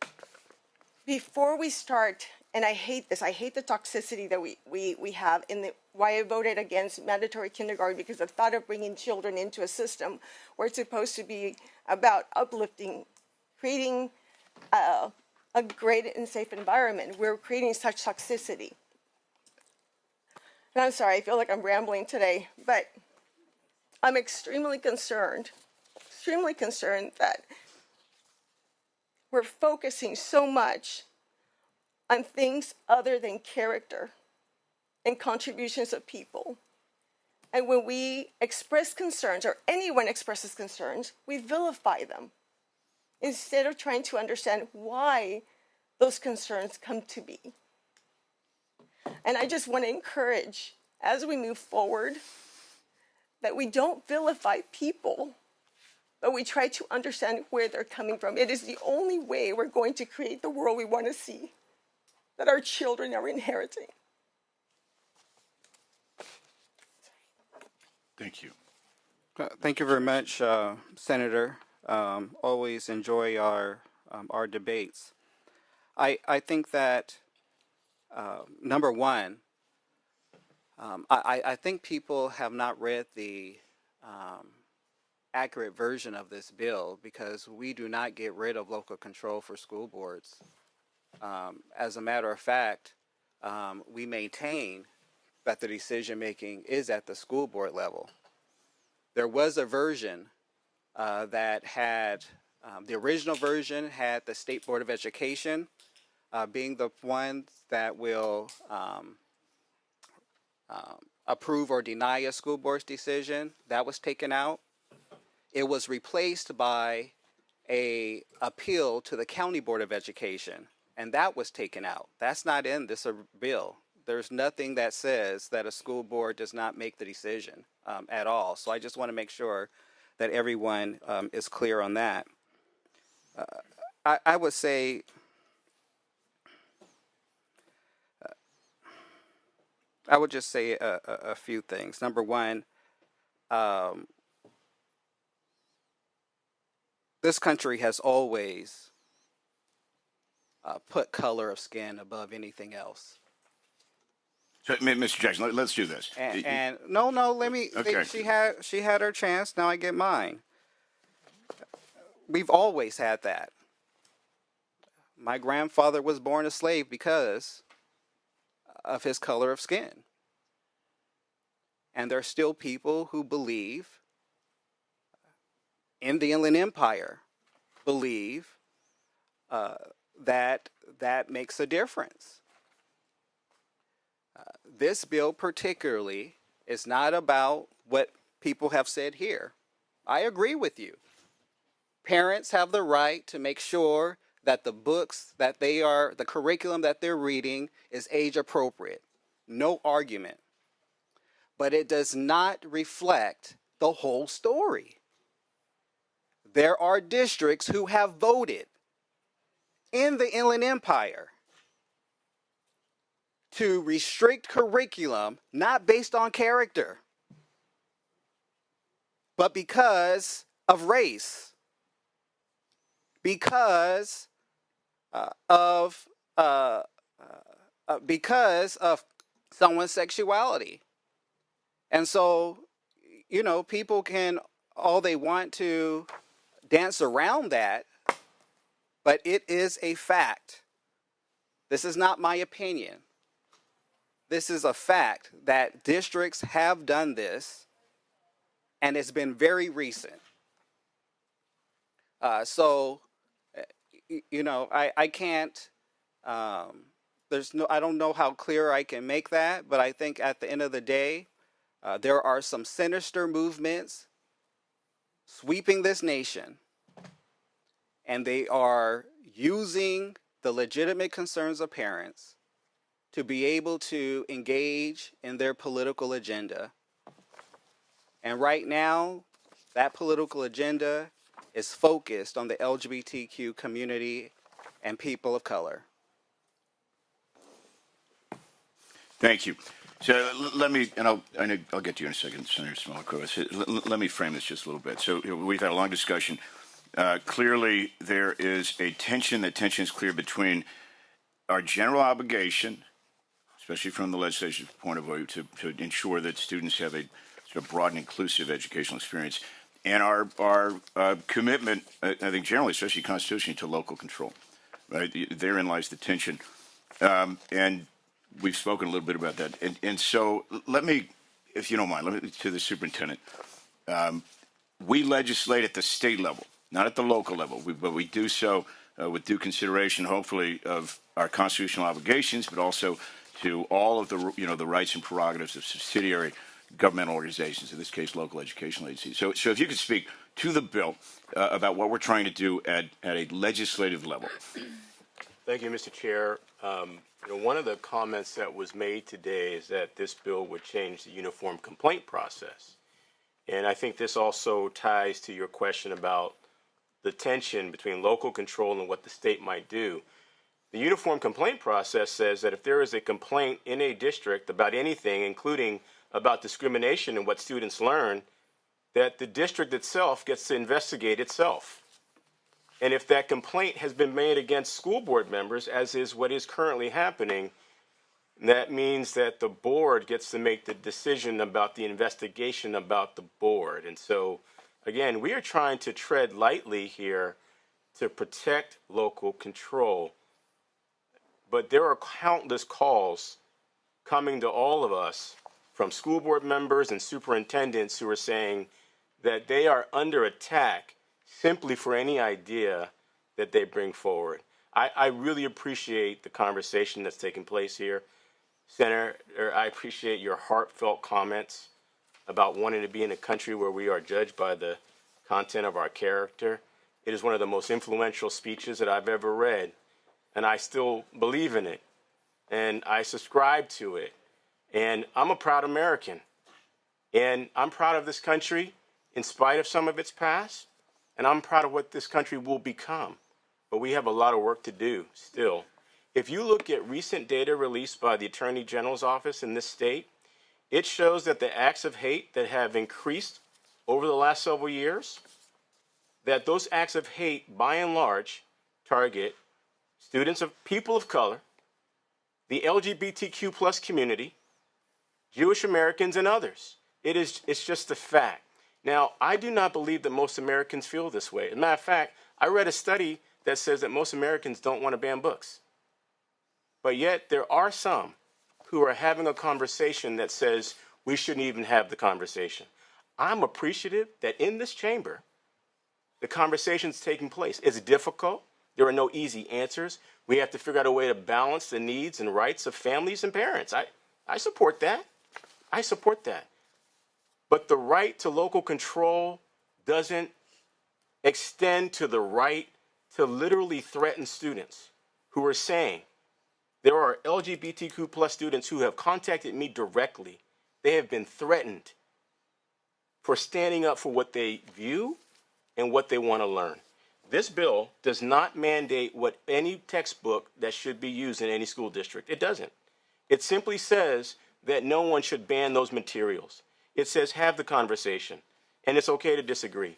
before we start, and I hate this, I hate the toxicity that we have in why I voted against mandatory kindergarten, because the thought of bringing children into a system where it's supposed to be about uplifting, creating a great and safe environment, we're creating such toxicity. And I'm sorry, I feel like I'm rambling today, but I'm extremely concerned that we're focusing so much on things other than character and contributions of people. And when we express concerns, or anyone expresses concerns, we vilify them instead of trying to understand why those concerns come to be. And I just want to encourage, as we move forward, that we don't vilify people, but we try to understand where they're coming from. It is the only way we're going to create the world we want to see, that our children are inheriting. Thank you. Thank you very much, Senator. Always enjoy our debates. I think that, number one, I think people have not read the accurate version of this bill, because we do not get rid of local control for school boards. As a matter of fact, we maintain that the decision making is at the school board level. There was a version that had, the original version had the State Board of Education being the one that will approve or deny a school board's decision. That was taken out. It was replaced by a appeal to the County Board of Education, and that was taken out. That's not in this bill. There's nothing that says that a school board does not make the decision at all. So I just want to make sure that everyone is clear on that. I would say I would just say a few things. Number one, this country has always put color of skin above anything else. So, Mr. Jackson, let's do this. And no, let me. Okay. She had her chance. Now I get mine. We've always had that. My grandfather was born a slave because of his color of skin. And there are still people who believe in the Inland Empire, believe that makes a difference. This bill particularly is not about what people have said here. I agree with you. Parents have the right to make sure that the books that the curriculum that they're reading is age appropriate. No argument. But it does not reflect the whole story. There are districts who have voted in the Inland Empire to restrict curriculum, not based on character, but because of race, because of someone's sexuality. And so, people can all they want to dance around that, but it is a fact. This is not my opinion. This is a fact that districts have done this, and it's been very recent. I can't, I don't know how clear I can make that, but I think at the end of the day, there are some sinister movements sweeping this nation, and they are using the legitimate concerns of parents to be able to engage in their political agenda. And right now, that political agenda is focused on the LGBTQ community and people of color. Thank you. So let me, and I'll get to you in a second, Senator Smallwood-Cuevas. Let me frame this just a little bit. So we've had a long discussion. Clearly, there is a tension. That tension is clear between our general obligation, especially from the legislature's point of view, to ensure that students have a sort of broad and inclusive educational experience, and our commitment, I think generally, especially constitutionally, to local control. Right? Therein lies the tension. And we've spoken a little bit about that. And so let me, if you don't mind, to the superintendent. We legislate at the state level, not at the local level, but we do so with due consideration, hopefully, of our constitutional obligations, but also to all of the, the rights and prerogatives of subsidiary governmental organizations, in this case, local educational agencies. So if you could speak to the bill about what we're trying to do at a legislative level. Thank you, Mr. Chair. One of the comments that was made today is that this bill would change the uniform complaint process. And I think this also ties to your question about the tension between local control and what the state might do. The uniform complaint process says that if there is a complaint in a district about anything, including about discrimination and what students learn, that the district itself gets to investigate itself. And if that complaint has been made against school board members, as is what is currently happening, that means that the board gets to make the decision about the investigation about the board. And so, again, we are trying to tread lightly here to protect local control. But there are countless calls coming to all of us from school board members and superintendents who are saying that they are under attack simply for any idea that they bring forward. I really appreciate the conversation that's taking place here. Senator, I appreciate your heartfelt comments about wanting to be in a country where we are judged by the content of our character. It is one of the most influential speeches that I've ever read, and I still believe in it, and I subscribe to it. And I'm a proud American, and I'm proud of this country in spite of some of its past, and I'm proud of what this country will become. But we have a lot of work to do still. If you look at recent data released by the Attorney General's office in this state, it shows that the acts of hate that have increased over the last several years, that those acts of hate, by and large, target students of people of color, the LGBTQ plus community, Jewish Americans, and others. It's just a fact. Now, I do not believe that most Americans feel this way. As a matter of fact, I read a study that says that most Americans don't want to ban books. But yet there are some who are having a conversation that says we shouldn't even have the conversation. I'm appreciative that in this chamber, the conversation's taking place. It's difficult. There are no easy answers. We have to figure out a way to balance the needs and rights of families and parents. I support that. I support that. But the right to local control doesn't extend to the right to literally threaten students who are saying, there are LGBTQ plus students who have contacted me directly. They have been threatened for standing up for what they view and what they want to learn. This bill does not mandate what any textbook that should be used in any school district. It doesn't. It simply says that no one should ban those materials. It says have the conversation, and it's okay to disagree.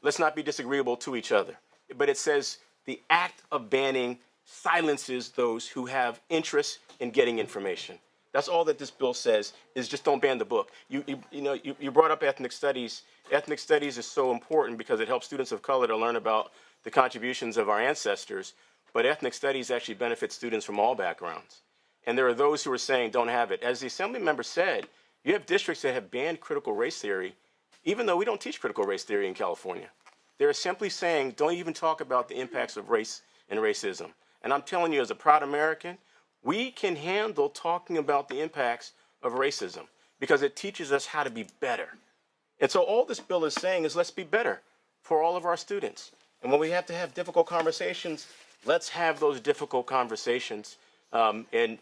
Let's not be disagreeable to each other. But it says the act of banning silences those who have interest in getting information. That's all that this bill says, is just don't ban the book. You brought up ethnic studies. Ethnic studies is so important because it helps students of color to learn about the contributions of our ancestors, but ethnic studies actually benefit students from all backgrounds. And there are those who are saying don't have it. As the Assembly member said, you have districts that have banned critical race theory, even though we don't teach critical race theory in California. They're simply saying don't even talk about the impacts of race and racism. And I'm telling you, as a proud American, we can handle talking about the impacts of racism because it teaches us how to be better. And so all this bill is saying is let's be better for all of our students. And when we have to have difficult conversations, let's have those difficult conversations. And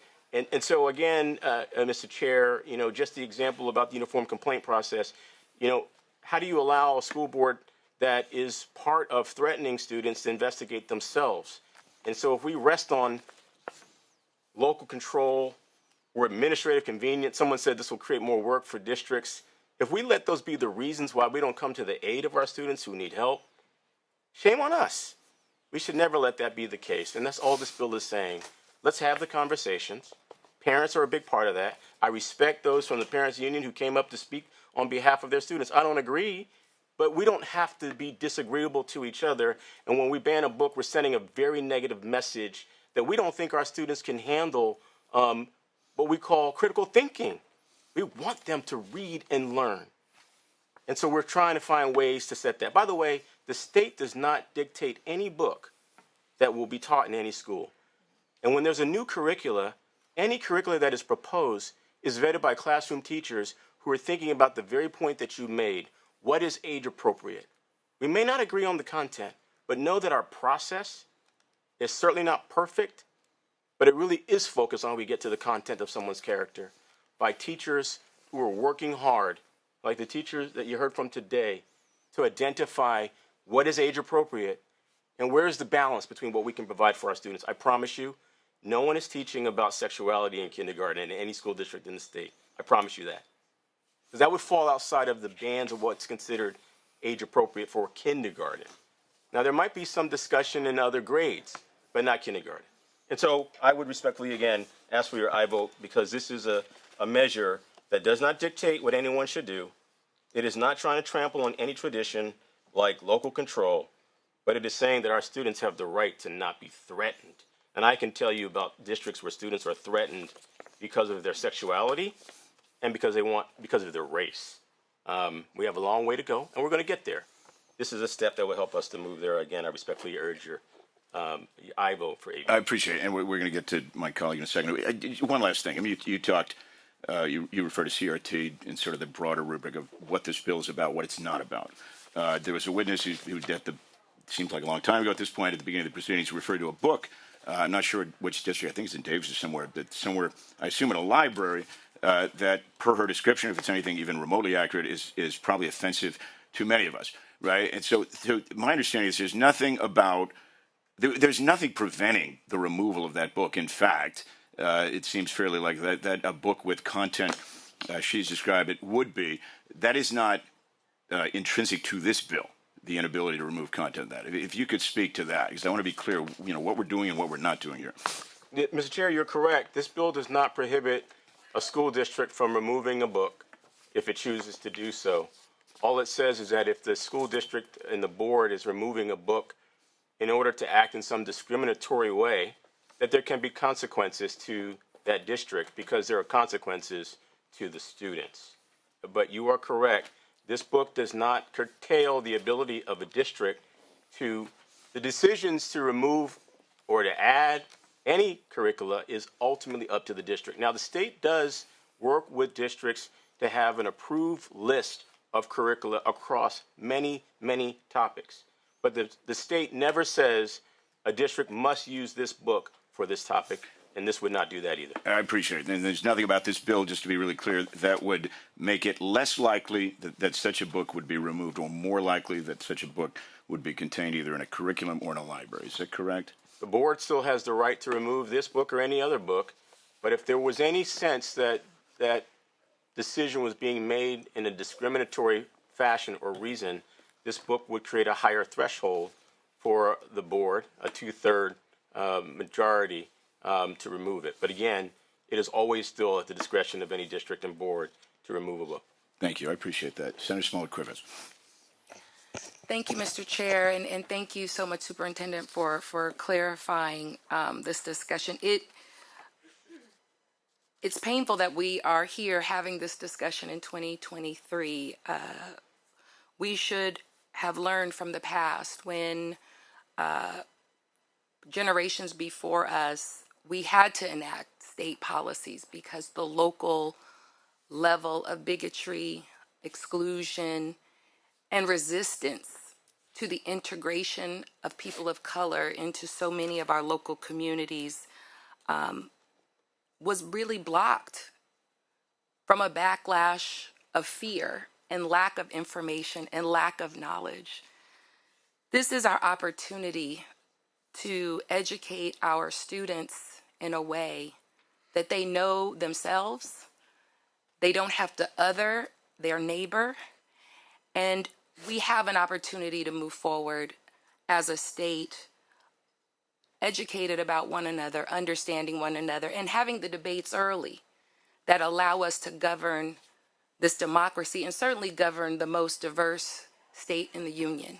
so again, Mr. Chair, just the example about the uniform complaint process, how do you allow a school board that is part of threatening students to investigate themselves? And so if we rest on local control or administrative convenience, someone said this will create more work for districts. If we let those be the reasons why we don't come to the aid of our students who need help, shame on us. We should never let that be the case. And that's all this bill is saying. Let's have the conversations. Parents are a big part of that. I respect those from the Parents Union who came up to speak on behalf of their students. I don't agree, but we don't have to be disagreeable to each other. And when we ban a book, we're sending a very negative message that we don't think our students can handle what we call critical thinking. We want them to read and learn. And so we're trying to find ways to set that. By the way, the state does not dictate any book that will be taught in any school. And when there's a new curricula, any curricula that is proposed is vetted by classroom teachers who are thinking about the very point that you made. What is age appropriate? We may not agree on the content, but know that our process is certainly not perfect, but it really is focused on how we get to the content of someone's character by teachers who are working hard, like the teachers that you heard from today, to identify what is age appropriate and where is the balance between what we can provide for our students. I promise you, no one is teaching about sexuality in kindergarten in any school district in the state. I promise you that. Because that would fall outside of the bands of what's considered age appropriate for kindergarten. Now, there might be some discussion in other grades, but not kindergarten. And so I would respectfully, again, ask for your aye vote because this is a measure that does not dictate what anyone should do. It is not trying to trample on any tradition like local control, but it is saying that our students have the right to not be threatened. And I can tell you about districts where students are threatened because of their sexuality and because of their race. We have a long way to go, and we're going to get there. This is a step that will help us to move there. Again, I respectfully urge your aye vote for AB. I appreciate it, and we're going to get to my colleague in a second. One last thing. I mean, you talked, you referred to CRT in sort of the broader rubric of what this bill is about, what it's not about. There was a witness who seems like a long time ago at this point, at the beginning of the proceedings, who referred to a book. I'm not sure which district. I think it's in Davis or somewhere. But somewhere, I assume in a library, that per her description, if it's anything even remotely accurate, is probably offensive to many of us, right? And so my understanding is there's nothing preventing the removal of that book. In fact, it seems fairly like that a book with content, she's described it, would be. That is not intrinsic to this bill, the inability to remove content of that. If you could speak to that, because I want to be clear, what we're doing and what we're not doing here. Mr. Chair, you're correct. This bill does not prohibit a school district from removing a book if it chooses to do so. All it says is that if the school district and the board is removing a book in order to act in some discriminatory way, that there can be consequences to that district because there are consequences to the students. But you are correct. This book does not curtail the ability of a district to, the decisions to remove or to add any curricula is ultimately up to the district. Now, the state does work with districts to have an approved list of curricula across many, many topics. But the state never says a district must use this book for this topic, and this would not do that either. I appreciate it. And there's nothing about this bill, just to be really clear, that would make it less likely that such a book would be removed or more likely that such a book would be contained either in a curriculum or in a library. Is that correct? The board still has the right to remove this book or any other book, but if there was any sense that that decision was being made in a discriminatory fashion or reason, this book would create a higher threshold for the board, a 2/3 majority, to remove it. But again, it is always still at the discretion of any district and board to remove a book. Thank you. I appreciate that. Senator Smallwood-Cuevas. Thank you, Mr. Chair, and thank you so much, Superintendent, for clarifying this discussion. It's painful that we are here having this discussion in 2023. We should have learned from the past when generations before us, we had to enact state policies because the local level of bigotry, exclusion, and resistance to the integration of people of color into so many of our local communities was really blocked from a backlash of fear and lack of information and lack of knowledge. This is our opportunity to educate our students in a way that they know themselves, they don't have to other their neighbor, and we have an opportunity to move forward as a state, educated about one another, understanding one another, and having the debates early that allow us to govern this democracy and certainly govern the most diverse state in the union.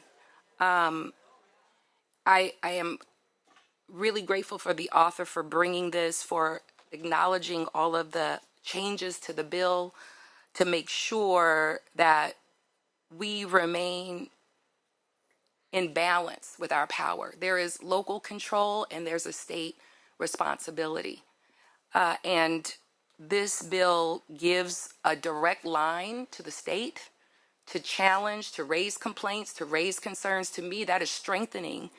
I am really grateful for the author for bringing this, for acknowledging all of the changes to the bill to make sure that we remain in balance with our power. There is local control and there's a state responsibility. And this bill gives a direct line to the state to challenge, to raise complaints, to raise concerns. To me, that is strengthening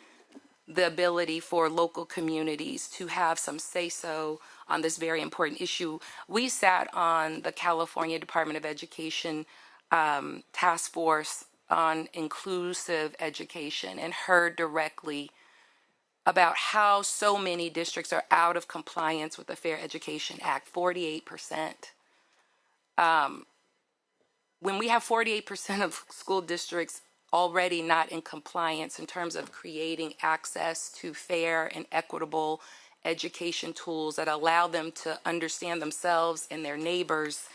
the ability for local communities to have some say-so on this very important issue. We sat on the California Department of Education task force on inclusive education and heard directly about how so many districts are out of compliance with the Fair Education Act, 48%. When we have 48% of school districts already not in compliance in terms of creating access to fair and equitable education tools that allow them to understand themselves and their neighbors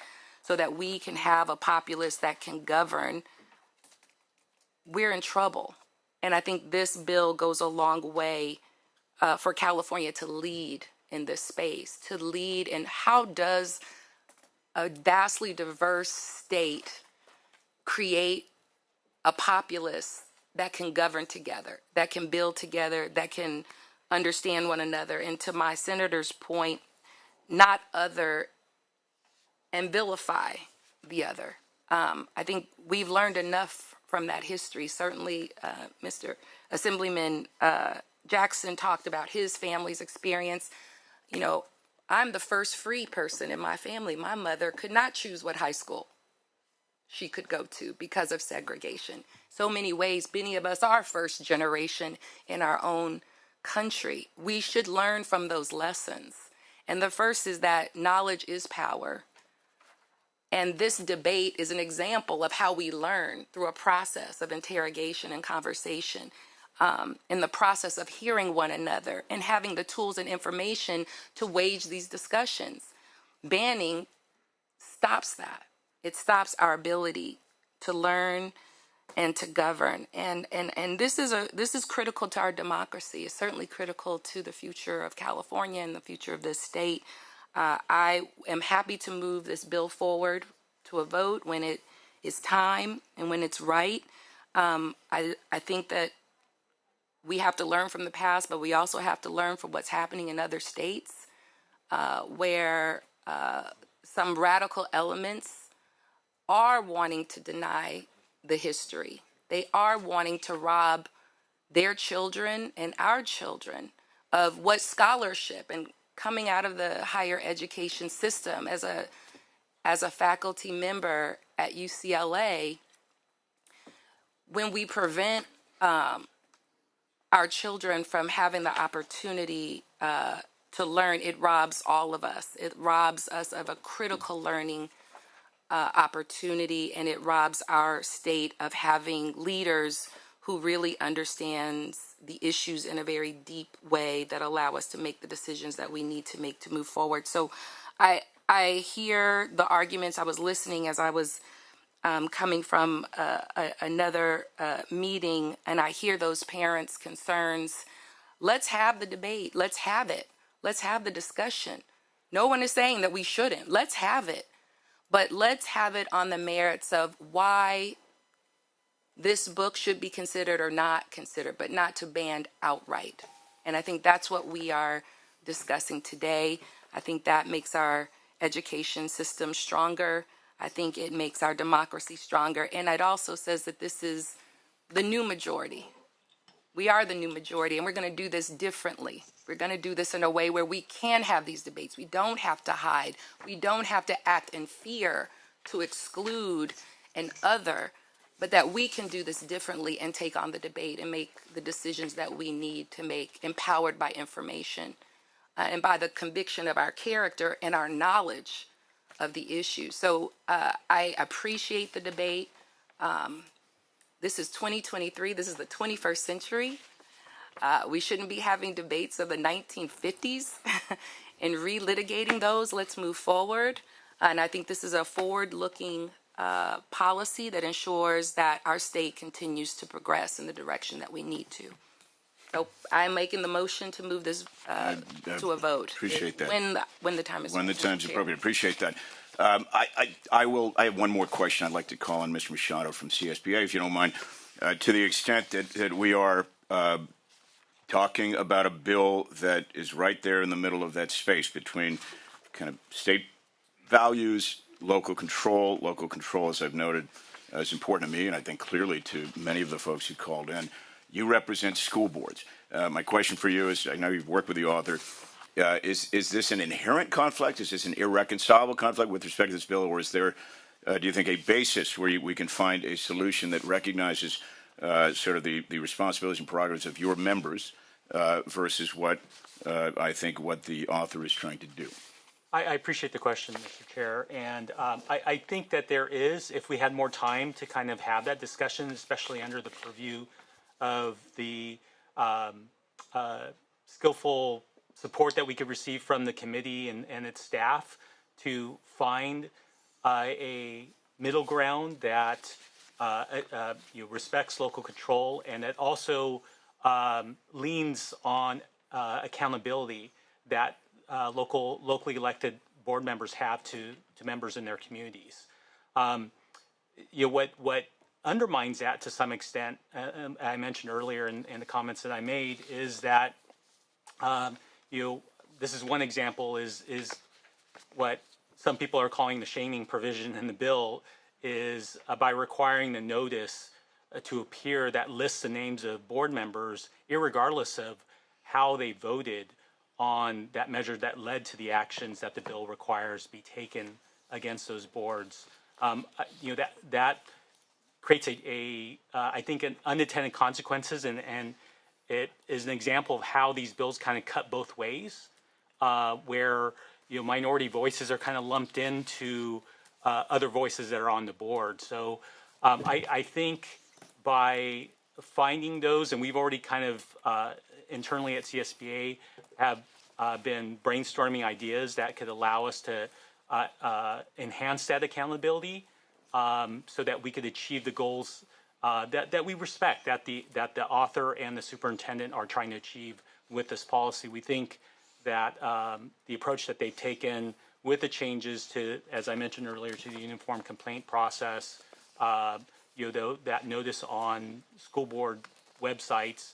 so that we can have a populace that can govern, we're in trouble. And I think this bill goes a long way for California to lead in this space, to lead in how does a vastly diverse state create a populace that can govern together, that can build together, that can understand one another. And to my senator's point, not other and vilify the other. I think we've learned enough from that history. Certainly, Mr. Assemblyman Jackson talked about his family's experience. You know, I'm the first free person in my family. My mother could not choose what high school she could go to because of segregation. So many ways, many of us are first generation in our own country. We should learn from those lessons. And the first is that knowledge is power. And this debate is an example of how we learn through a process of interrogation and conversation, in the process of hearing one another and having the tools and information to wage these discussions. Banning stops that. It stops our ability to learn and to govern. And this is critical to our democracy. It's certainly critical to the future of California and the future of this state. I am happy to move this bill forward to a vote when it is time and when it's right. I think that we have to learn from the past, but we also have to learn from what's happening in other states where some radical elements are wanting to deny the history. They are wanting to rob their children and our children of what scholarship and coming out of the higher education system as a faculty member at UCLA, when we prevent our children from having the opportunity to learn, it robs all of us. It robs us of a critical learning opportunity, and it robs our state of having leaders who really understands the issues in a very deep way that allow us to make the decisions that we need to make to move forward. So I hear the arguments. I was listening as I was coming from another meeting, and I hear those parents' concerns. Let's have the debate. Let's have it. Let's have the discussion. No one is saying that we shouldn't. Let's have it. But let's have it on the merits of why this book should be considered or not considered, but not to ban outright. And I think that's what we are discussing today. I think that makes our education system stronger. I think it makes our democracy stronger. And it also says that this is the new majority. We are the new majority, and we're going to do this differently. We're going to do this in a way where we can have these debates. We don't have to hide. We don't have to act in fear to exclude an other, but that we can do this differently and take on the debate and make the decisions that we need to make, empowered by information and by the conviction of our character and our knowledge of the issue. So I appreciate the debate. This is 2023. This is the 21st century. We shouldn't be having debates of the 1950s and relitigating those. Let's move forward. And I think this is a forward-looking policy that ensures that our state continues to progress in the direction that we need to. So I'm making the motion to move this to a vote. Appreciate that. When the time is when the time's appropriate. Appreciate that. I have one more question I'd like to call on Mr. Machado from CSBA, if you don't mind. To the extent that we are talking about a bill that is right there in the middle of that space between kind of state values, local control. Local control, as I've noted, is important to me, and I think clearly to many of the folks who called in. You represent school boards. My question for you is, I know you've worked with the author. Is this an inherent conflict? Is this an irreconcilable conflict with respect to this bill, or is there, do you think, a basis where we can find a solution that recognizes sort of the responsibilities and prerogatives of your members versus what I think what the author is trying to do? I appreciate the question, Mr. Chair, and I think that there is, if we had more time to kind of have that discussion, especially under the purview of the skillful support that we could receive from the committee and its staff to find a middle ground that respects local control and that also leans on accountability that locally elected board members have to members in their communities. What undermines that to some extent, I mentioned earlier in the comments that I made, is that this is one example is what some people are calling the shaming provision in the bill is by requiring the notice to appear that lists the names of board members, irregardless of how they voted on that measure that led to the actions that the bill requires be taken against those boards. That creates I think, an unintended consequences, and it is an example of how these bills kind of cut both ways, where minority voices are kind of lumped into other voices that are on the board. So I think by finding those, and we've already kind of internally at CSBA have been brainstorming ideas that could allow us to enhance that accountability so that we could achieve the goals that we respect, that the author and the superintendent are trying to achieve with this policy. We think that the approach that they've taken with the changes to, as I mentioned earlier, to the uniform complaint process, that notice on school board websites,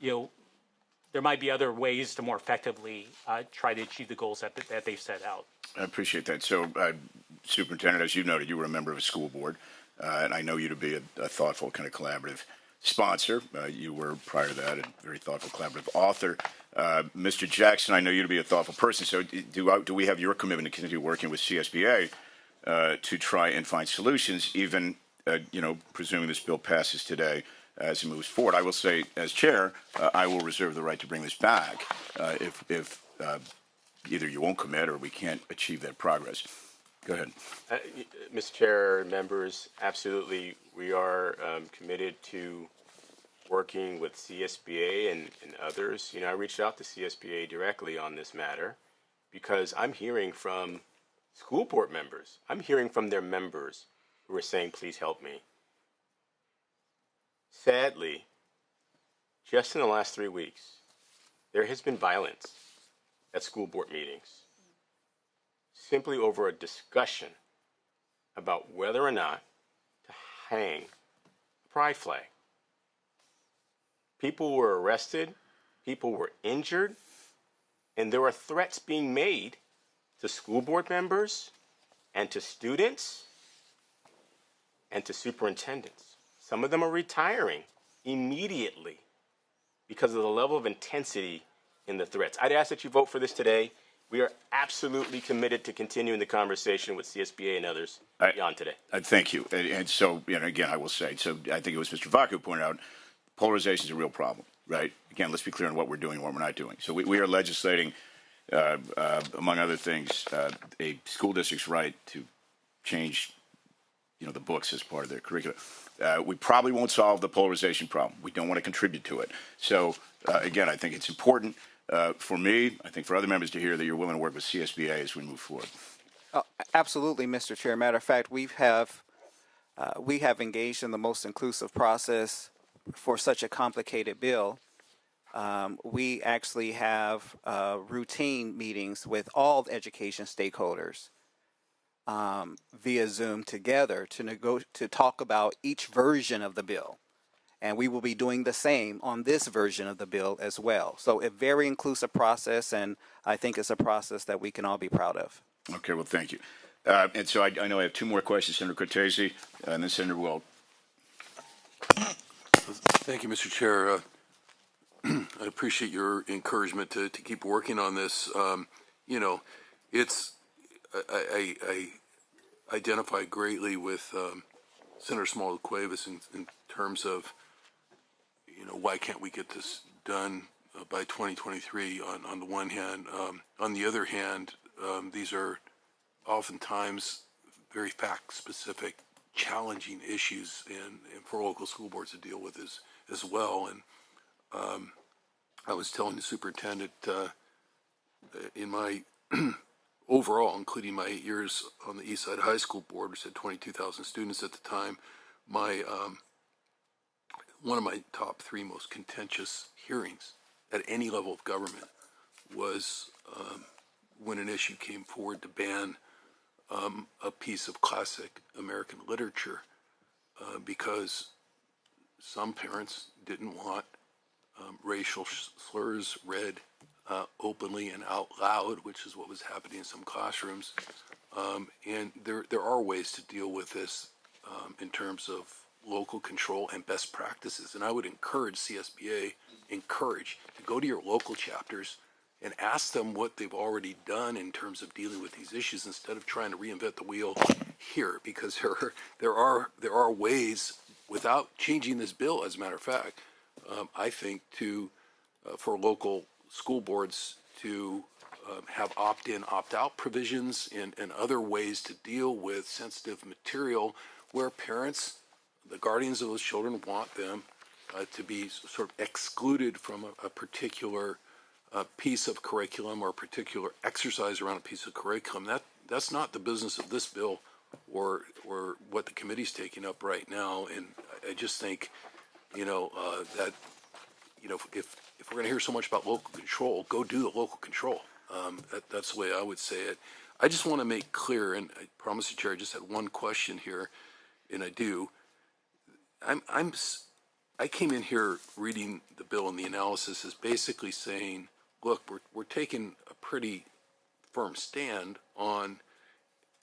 there might be other ways to more effectively try to achieve the goals that they've set out. I appreciate that. So, Superintendent, as you noted, you were a member of a school board, and I know you to be a thoughtful, kind of collaborative sponsor. You were, prior to that, a very thoughtful, collaborative author. Mr. Jackson, I know you to be a thoughtful person. So, do we have your commitment to continue working with CSBA to try and find solutions, even, presuming this bill passes today as it moves forward? I will say, as chair, I will reserve the right to bring this back if either you won't commit or we can't achieve that progress. Go ahead. Mr. Chair, members, absolutely. We are committed to working with CSBA and others. I reached out to CSBA directly on this matter because I'm hearing from school board members. I'm hearing from their members who are saying, please help me. Sadly, just in the last 3 weeks, there has been violence at school board meetings simply over a discussion about whether or not to hang a pride flag. People were arrested, people were injured, and there were threats being made to school board members and to students and to superintendents. Some of them are retiring immediately because of the level of intensity in the threats. I'd ask that you vote for this today. We are absolutely committed to continuing the conversation with CSBA and others beyond today. Thank you. And so, again, I will say, so I think it was Mr. Vaca who pointed out, polarization is a real problem, right? Again, let's be clear on what we're doing and what we're not doing. So we are legislating, among other things, a school district's right to change, the books as part of their curriculum. We probably won't solve the polarization problem. We don't want to contribute to it. So, again, I think it's important for me, I think for other members to hear that you're willing to work with CSBA as we move forward. Oh, absolutely, Mr. Chair. Matter of fact, we have engaged in the most inclusive process for such a complicated bill. We actually have routine meetings with all the education stakeholders via Zoom together to talk about each version of the bill. And we will be doing the same on this version of the bill as well. So a very inclusive process, and I think it's a process that we can all be proud of. Okay, well, thank you. And so I know I have two more questions, Senator Cortese and then Senator Wilk. Thank you, Mr. Chair. I appreciate your encouragement to keep working on this. I identify greatly with Senator Smallwood-Cuevas in terms of, why can't we get this done by 2023 on the one hand. On the other hand, these are oftentimes very fact-specific, challenging issues and for local school boards to deal with as well. And I was telling the superintendent in my overall, including my 8 years on the East Side High School Board, which had 22,000 students at the time, one of my top three most contentious hearings at any level of government was when an issue came forward to ban a piece of classic American literature because some parents didn't want racial slurs read openly and out loud, which is what was happening in some classrooms. And there are ways to deal with this in terms of local control and best practices. And I would encourage CSBA, to go to your local chapters and ask them what they've already done in terms of dealing with these issues instead of trying to reinvent the wheel here, because there are ways without changing this bill, as a matter of fact, I think for local school boards to have opt-in, opt-out provisions and other ways to deal with sensitive material where parents, the guardians of those children, want them to be sort of excluded from a particular piece of curriculum or a particular exercise around a piece of curriculum. That's not the business of this bill or what the committee's taking up right now. And I just think, that if we're going to hear so much about local control, go do the local control. That's the way I would say it. I just want to make clear, and I promise you, Chair, I just had one question here, and I do. I came in here reading the bill, and the analysis is basically saying, look, we're taking a pretty firm stand on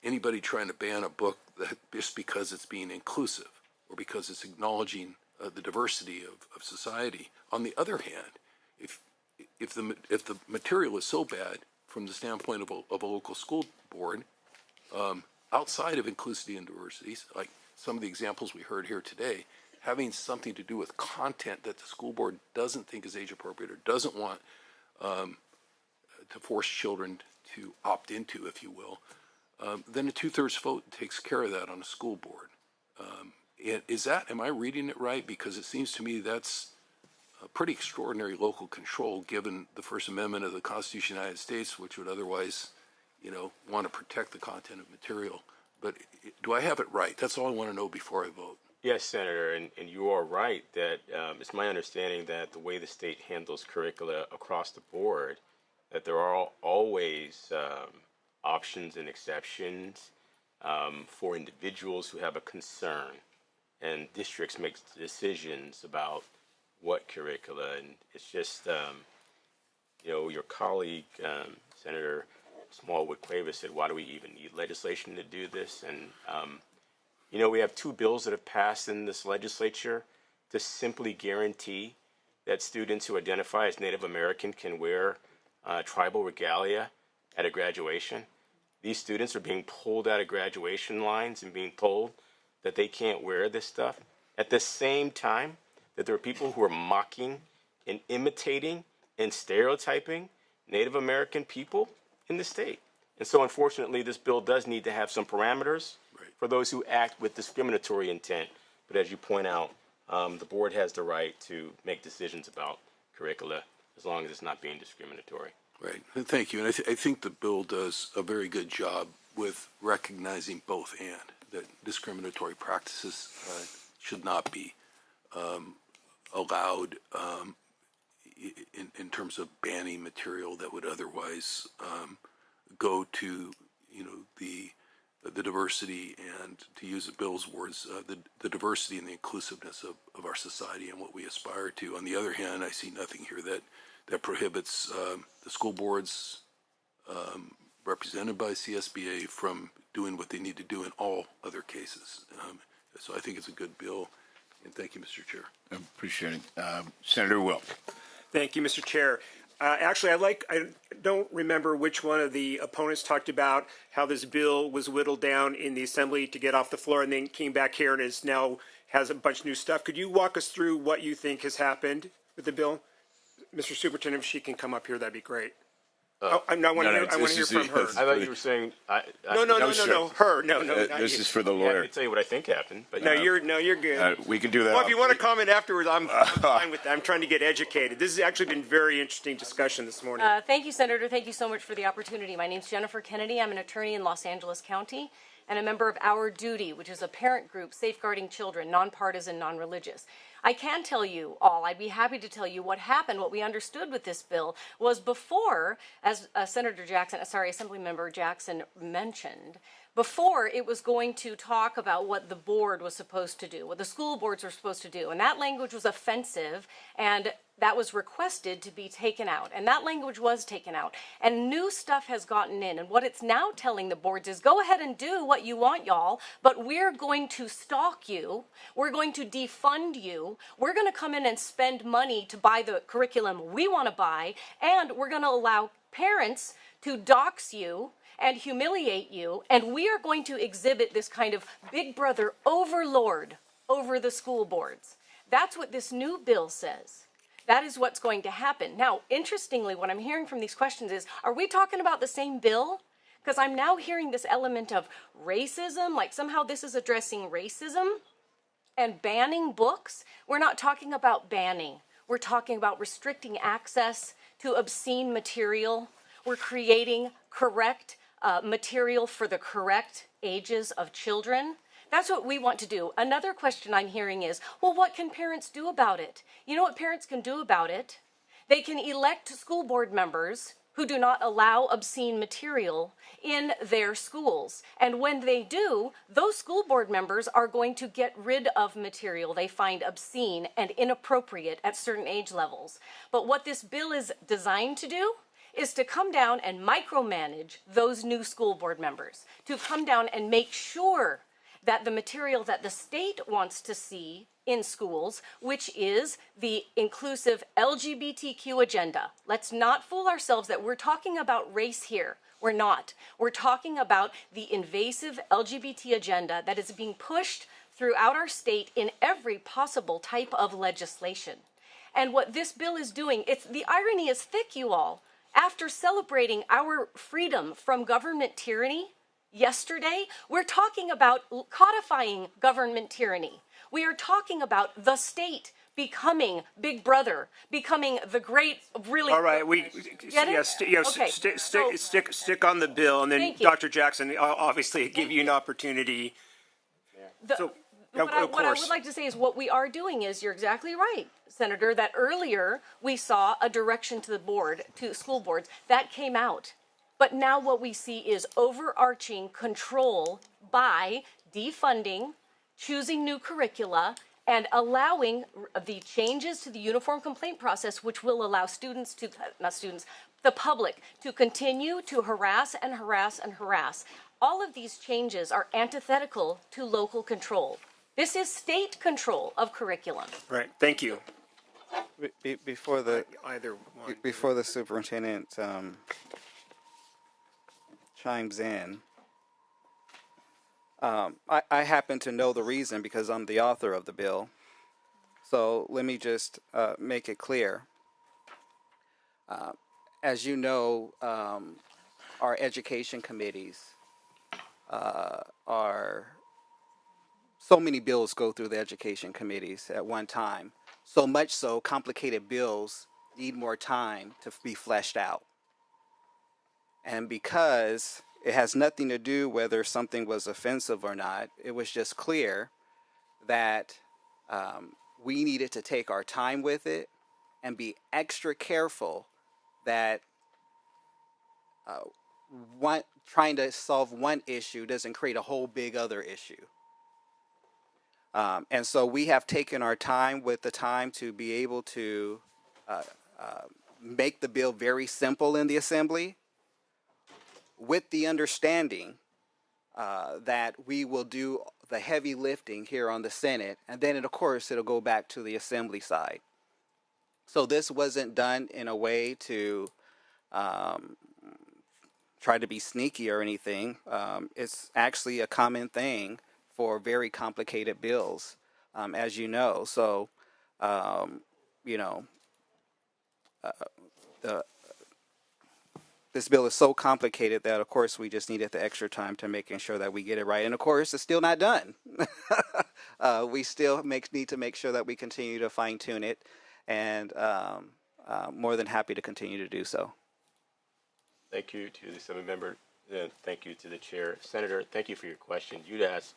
anybody trying to ban a book that just because it's being inclusive or because it's acknowledging the diversity of society. On the other hand, if the material is so bad from the standpoint of a local school board, outside of inclusivity and diversity, like some of the examples we heard here today, having something to do with content that the school board doesn't think is age appropriate or doesn't want to force children to opt into, if you will, then a 2/3 vote takes care of that on a school board. Am I reading it right? Because it seems to me that's a pretty extraordinary local control given the First Amendment of the Constitution of the United States, which would otherwise, want to protect the content of material. But do I have it right? That's all I want to know before I vote. Yes, Senator, and you are right that it's my understanding that the way the state handles curricula across the board, that there are always options and exceptions for individuals who have a concern, and districts make decisions about what curricula, and it's just, your colleague, Senator Smallwood-Cuevas said, why do we even need legislation to do this? And, we have two bills that have passed in this legislature to simply guarantee that students who identify as Native American can wear tribal regalia at a graduation. These students are being pulled out of graduation lines and being told that they can't wear this stuff. At the same time that there are people who are mocking and imitating and stereotyping Native American people in the state. And so unfortunately, this bill does need to have some parameters for those who act with discriminatory intent. But as you point out, the board has the right to make decisions about curricula as long as it's not being discriminatory. Right. Thank you. And I think the bill does a very good job with recognizing both and that discriminatory practices should not be allowed in terms of banning material that would otherwise go to the diversity and, to use the bill's words, the diversity and the inclusiveness of our society and what we aspire to. On the other hand, I see nothing here that prohibits the school boards represented by CSBA from doing what they need to do in all other cases. So I think it's a good bill. And thank you, Mr. Chair. I appreciate it. Senator Wilk. Thank you, Mr. Chair. Actually, I don't remember which one of the opponents talked about how this bill was whittled down in the Assembly to get off the floor and then came back here and is now has a bunch of new stuff. Could you walk us through what you think has happened with the bill? Mr. Superintendent, if she can come up here, that'd be great. I want to hear from her. I thought you were saying. No, her. No, this is for the lawyer. I can tell you what I think happened. But you're good. We can do that. Well, if you want to comment afterwards, I'm fine with that. I'm trying to get educated. This has actually been very interesting discussion this morning. Thank you, Senator. Thank you so much for the opportunity. My name is Jennifer Kennedy. I'm an attorney in Los Angeles County and a member of Our Duty, which is a parent group safeguarding children, nonpartisan, non-religious. I can tell you all, I'd be happy to tell you what happened, what we understood with this bill was before, as Assemblymember Jackson mentioned, before it was going to talk about what the board was supposed to do, what the school boards were supposed to do. And that language was offensive, and that was requested to be taken out. And that language was taken out. And new stuff has gotten in. And what it's now telling the boards is, go ahead and do what you want, y'all, but we're going to stalk you. We're going to defund you. We're going to come in and spend money to buy the curriculum we want to buy. And we're going to allow parents to dox you and humiliate you, and we are going to exhibit this kind of big brother overlord over the school boards. That's what this new bill says. That is what's going to happen. Now, interestingly, what I'm hearing from these questions is, are we talking about the same bill? Because I'm now hearing this element of racism, like somehow this is addressing racism and banning books. We're not talking about banning. We're talking about restricting access to obscene material. We're creating correct material for the correct ages of children. That's what we want to do. Another question I'm hearing is, well, what can parents do about it? You know what parents can do about it? They can elect school board members who do not allow obscene material in their schools. And when they do, those school board members are going to get rid of material they find obscene and inappropriate at certain age levels. But what this bill is designed to do is to come down and micromanage those new school board members, to come down and make sure that the material that the state wants to see in schools, which is the inclusive LGBTQ agenda. Let's not fool ourselves that we're talking about race here. We're not. We're talking about the invasive LGBT agenda that is being pushed throughout our state in every possible type of legislation. And what this bill is doing, the irony is thick, you all. After celebrating our freedom from government tyranny yesterday, we're talking about codifying government tyranny. We are talking about the state becoming Big Brother, becoming the great, really. All right, Get it? Okay. Stick on the bill, and then Thank you. Dr. Jackson, obviously, give you an opportunity. What I would like to say is what we are doing is, you're exactly right, Senator, that earlier we saw a direction to the board, to school boards, that came out. But now what we see is overarching control by defunding, choosing new curricula, and allowing the changes to the uniform complaint process, which will allow students to, not students, the public to continue to harass and harass and harass. All of these changes are antithetical to local control. This is state control of curriculum. Right, thank you. Before the either one. Before the superintendent chimes in, I happen to know the reason because I'm the author of the bill. So let me just make it clear. As you know, our education committees are, so many bills go through the education committees at one time. So much so, complicated bills need more time to be fleshed out. And because it has nothing to do whether something was offensive or not, it was just clear that we needed to take our time with it and be extra careful that trying to solve one issue doesn't create a whole big other issue. And so we have taken our time with the time to be able to make the bill very simple in the Assembly, with the understanding that we will do the heavy lifting here on the Senate, and then of course it'll go back to the Assembly side. So this wasn't done in a way to try to be sneaky or anything. It's actually a common thing for very complicated bills, as you know. So, this bill is so complicated that, of course, we just needed the extra time to making sure that we get it right. And, of course, it's still not done. We still need to make sure that we continue to fine-tune it, and more than happy to continue to do so. Thank you to the Assembly member. Thank you to the chair. Senator, thank you for your question. You'd asked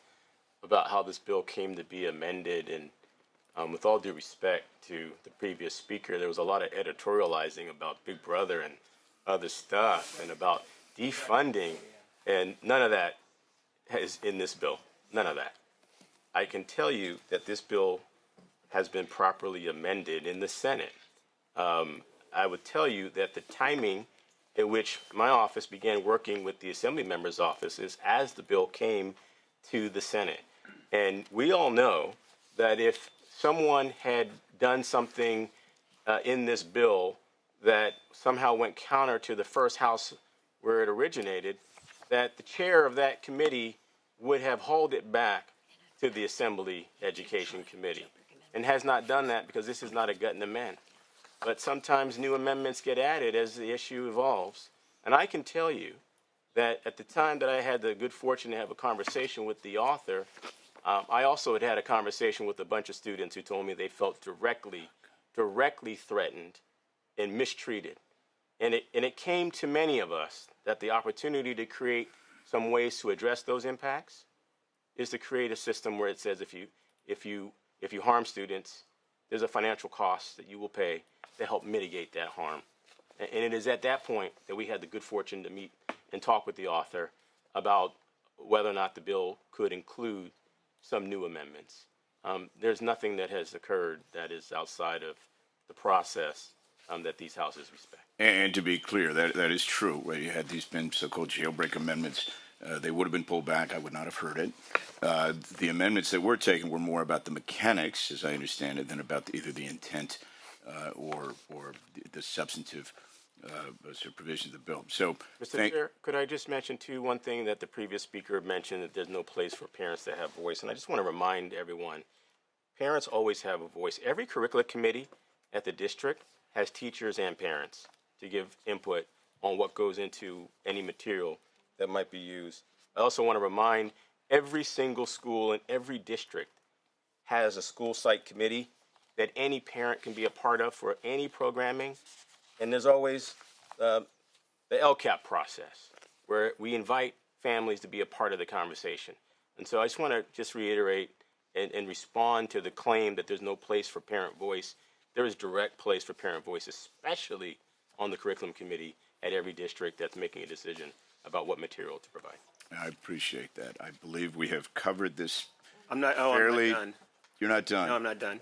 about how this bill came to be amended, and with all due respect to the previous speaker, there was a lot of editorializing about Big Brother and other stuff and about defunding, and none of that is in this bill. None of that. I can tell you that this bill has been properly amended in the Senate. I would tell you that the timing in which my office began working with the Assembly member's office is as the bill came to the Senate. And we all know that if someone had done something in this bill that somehow went counter to the first House where it originated, that the chair of that committee would have hauled it back to the Assembly Education Committee, and has not done that because this is not a gut and amend. But sometimes new amendments get added as the issue evolves. And I can tell you that at the time that I had the good fortune to have a conversation with the author, I also had a conversation with a bunch of students who told me they felt directly threatened and mistreated. And it came to many of us that the opportunity to create some ways to address those impacts is to create a system where it says if you harm students, there's a financial cost that you will pay to help mitigate that harm. And it is at that point that we had the good fortune to meet and talk with the author about whether or not the bill could include some new amendments. There's nothing that has occurred that is outside of the process that these houses respect. And to be clear, that is true. Where you had these been so-called jailbreak amendments, they would have been pulled back. I would not have heard it. The amendments that were taken were more about the mechanics, as I understand it, than about either the intent or the substantive provisions of the bill. So, Mr. Chair, could I just mention, too, one thing that the previous speaker mentioned, that there's no place for parents to have voice. And I just want to remind everyone, parents always have a voice. Every curricula committee at the district has teachers and parents to give input on what goes into any material that might be used. I also want to remind every single school in every district has a school site committee that any parent can be a part of for any programming. And there's always the LCAP process, where we invite families to be a part of the conversation. And so I just want to just reiterate and respond to the claim that there's no place for parent voice. There is direct place for parent voice, especially on the curriculum committee at every district that's making a decision about what material to provide. I appreciate that. I believe we have covered this I'm not fairly. done. You're not done. No, I'm not done.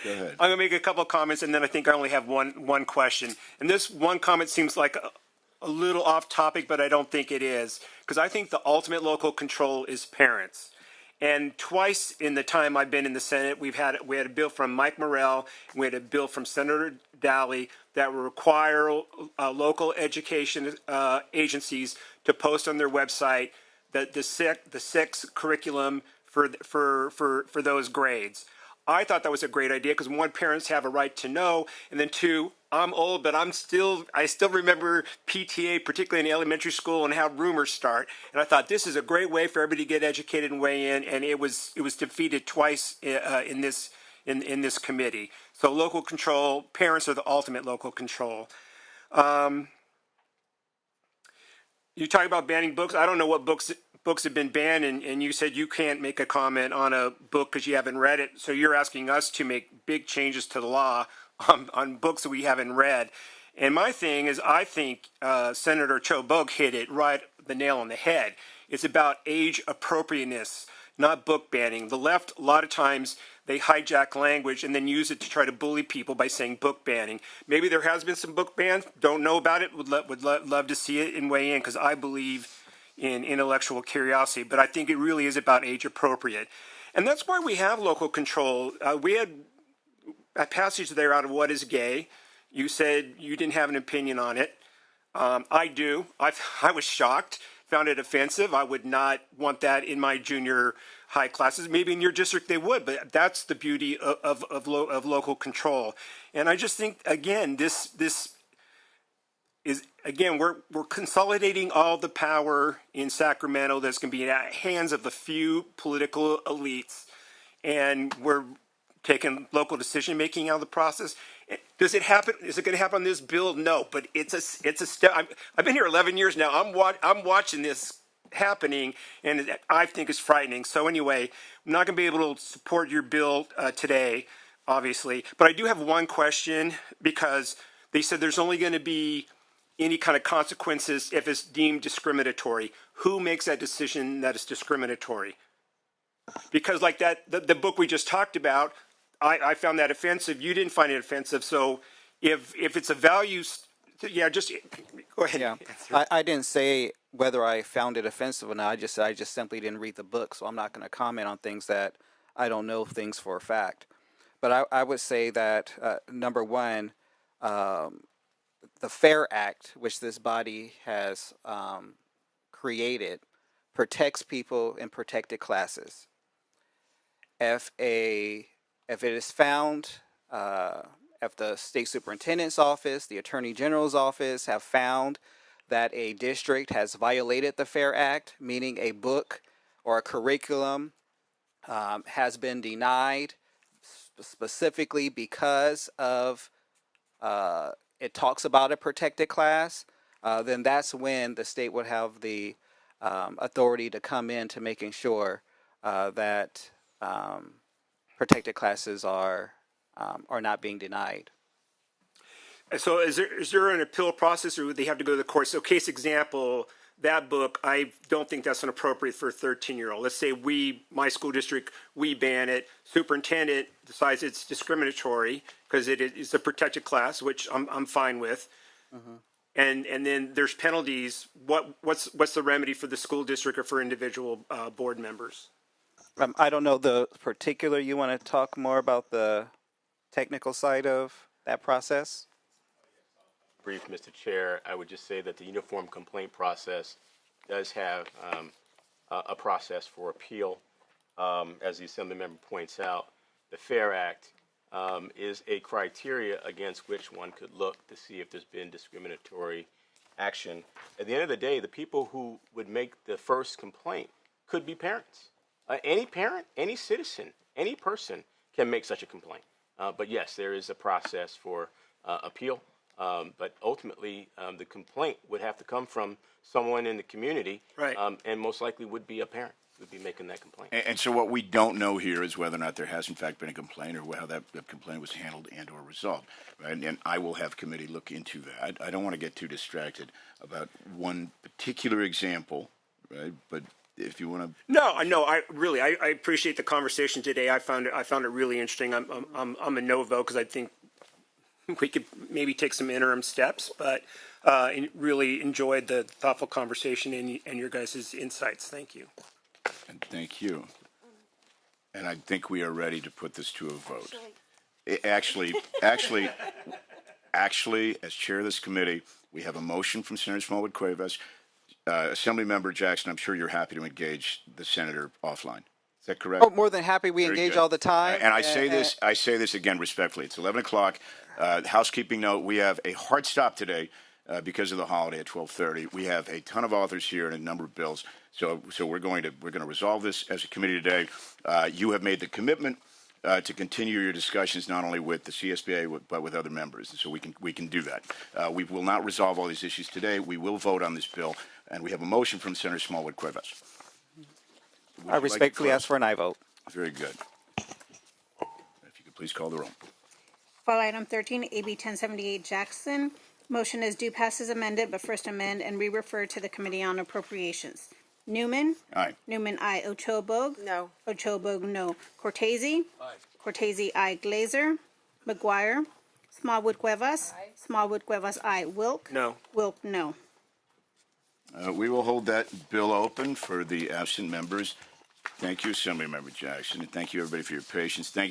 Go ahead. I'm going to make a couple of comments, and then I think I only have one question. And this one comment seems like a little off topic, but I don't think it is, because I think the ultimate local control is parents. And twice in the time I've been in the Senate, we had a bill from Mike Morrell, we had a bill from Senator Daly that would require local education agencies to post on their website the six curriculum for those grades. I thought that was a great idea because one, parents have a right to know, and then two, I'm old, but I still remember PTA, particularly in elementary school, and how rumors start. And I thought this is a great way for everybody to get educated and weigh in, and it was defeated twice in this committee. So local control, parents are the ultimate local control. You talk about banning books. I don't know what books have been banned, and you said you can't make a comment on a book because you haven't read it. So you're asking us to make big changes to the law on books that we haven't read. And my thing is, I think Senator Ochoa Bogh hit it right, the nail on the head. It's about age appropriateness, not book banning. The left, a lot of times, they hijack language and then use it to try to bully people by saying book banning. Maybe there has been some book bans. Don't know about it. Would love to see it and weigh in, because I believe in intellectual curiosity. But I think it really is about age appropriate. And that's why we have local control. We had a passage there out of What is Gay. You said you didn't have an opinion on it. I do. I was shocked, found it offensive. I would not want that in my junior high classes. Maybe in your district they would, but that's the beauty of local control. And I just think, again, this is, again, we're consolidating all the power in Sacramento that's going to be in the hands of a few political elites, and we're taking local decision making out of the process. Does it happen? Is it going to happen on this bill? No, but it's a step. I've been here 11 years now. I'm watching this happening, and I think it's frightening. So anyway, I'm not going to be able to support your bill today, obviously, but I do have one question, because they said there's only going to be any kind of consequences if it's deemed discriminatory. Who makes that decision that it's discriminatory? Because like that, the book we just talked about, I found that offensive. You didn't find it offensive. So if it's a value, yeah, just go ahead. Yeah, I didn't say whether I found it offensive or not. I just simply didn't read the book, so I'm not going to comment on things that I don't know things for a fact. But I would say that number one, the FAIR Act, which this body has created, protects people in protected classes. If it is found, if the state superintendent's office, the attorney general's office have found that a district has violated the FAIR Act, meaning a book or a curriculum has been denied specifically because of it talks about a protected class, then that's when the state would have the authority to come in to making sure that protected classes are not being denied. So is there an appeal process, or would they have to go to the court? So case example, that book, I don't think that's appropriate for a 13-year-old. Let's say my school district, we ban it. Superintendent decides it's discriminatory because it is a protected class, which I'm fine with. Mm-hmm. And then there's penalties. What's the remedy for the school district or for individual board members? I don't know the particular. You want to talk more about the technical side of that process? Brief, Mr. Chair, I would just say that the uniform complaint process does have a process for appeal. As the Assemblyman points out, the FAIR Act is a criteria against which one could look to see if there's been discriminatory action. At the end of the day, the people who would make the first complaint could be parents. Any parent, any citizen, any person make such a complaint. But yes, there is a process for appeal. But ultimately, the complaint would have to come from someone in the community, right. And most likely would be a parent who would be making that complaint. And so what we don't know here is whether or not there has in fact been a complaint or how that complaint was handled and or resolved. Right? And I will have committee look into that. I don't want to get too distracted about one particular example, right? But if you want to. No, I really appreciate the conversation today. I found it really interesting. I'm a no vote because I think we could maybe take some interim steps, but really enjoyed the thoughtful conversation and your guys' insights. Thank you. And thank you. And I think we are ready to put this to a vote. Actually, as chair of this committee, we have a motion from Senator Smallwood-Cuevas. Assemblymember Jackson, I'm sure you're happy to engage the senator offline. Is that correct? Oh, more than happy. We engage all the time. And I say this again respectfully. It's 11 o'clock. Housekeeping note: we have a hard stop today because of the holiday at 12:30. We have a ton of authors here and a number of bills. So we're going to resolve this as a committee today. You have made the commitment to continue your discussions not only with the CSBA but with other members, and so we can do that. We will not resolve all these issues today. We will vote on this bill, and we have a motion from Senator Smallwood-Cuevas. I respectfully ask for an aye vote. Very good. If you could please call the roll. File item 13, AB 1078 Jackson. Motion is due pass as amended, but first amend and re-refer to the Committee on Appropriations. Newman. Aye. Newman, aye. Ochoa Bogh. No. Ochoa Bogh, no. Cortese. Aye. Cortese, aye. Glazer. McGuire. Smallwood-Cuevas. Aye. Smallwood-Cuevas, aye. Wilk. No. Wilk, no. We will hold that bill open for the absent members. Thank you, Assemblymember Jackson, and thank you, everybody, for your patience. Thank you.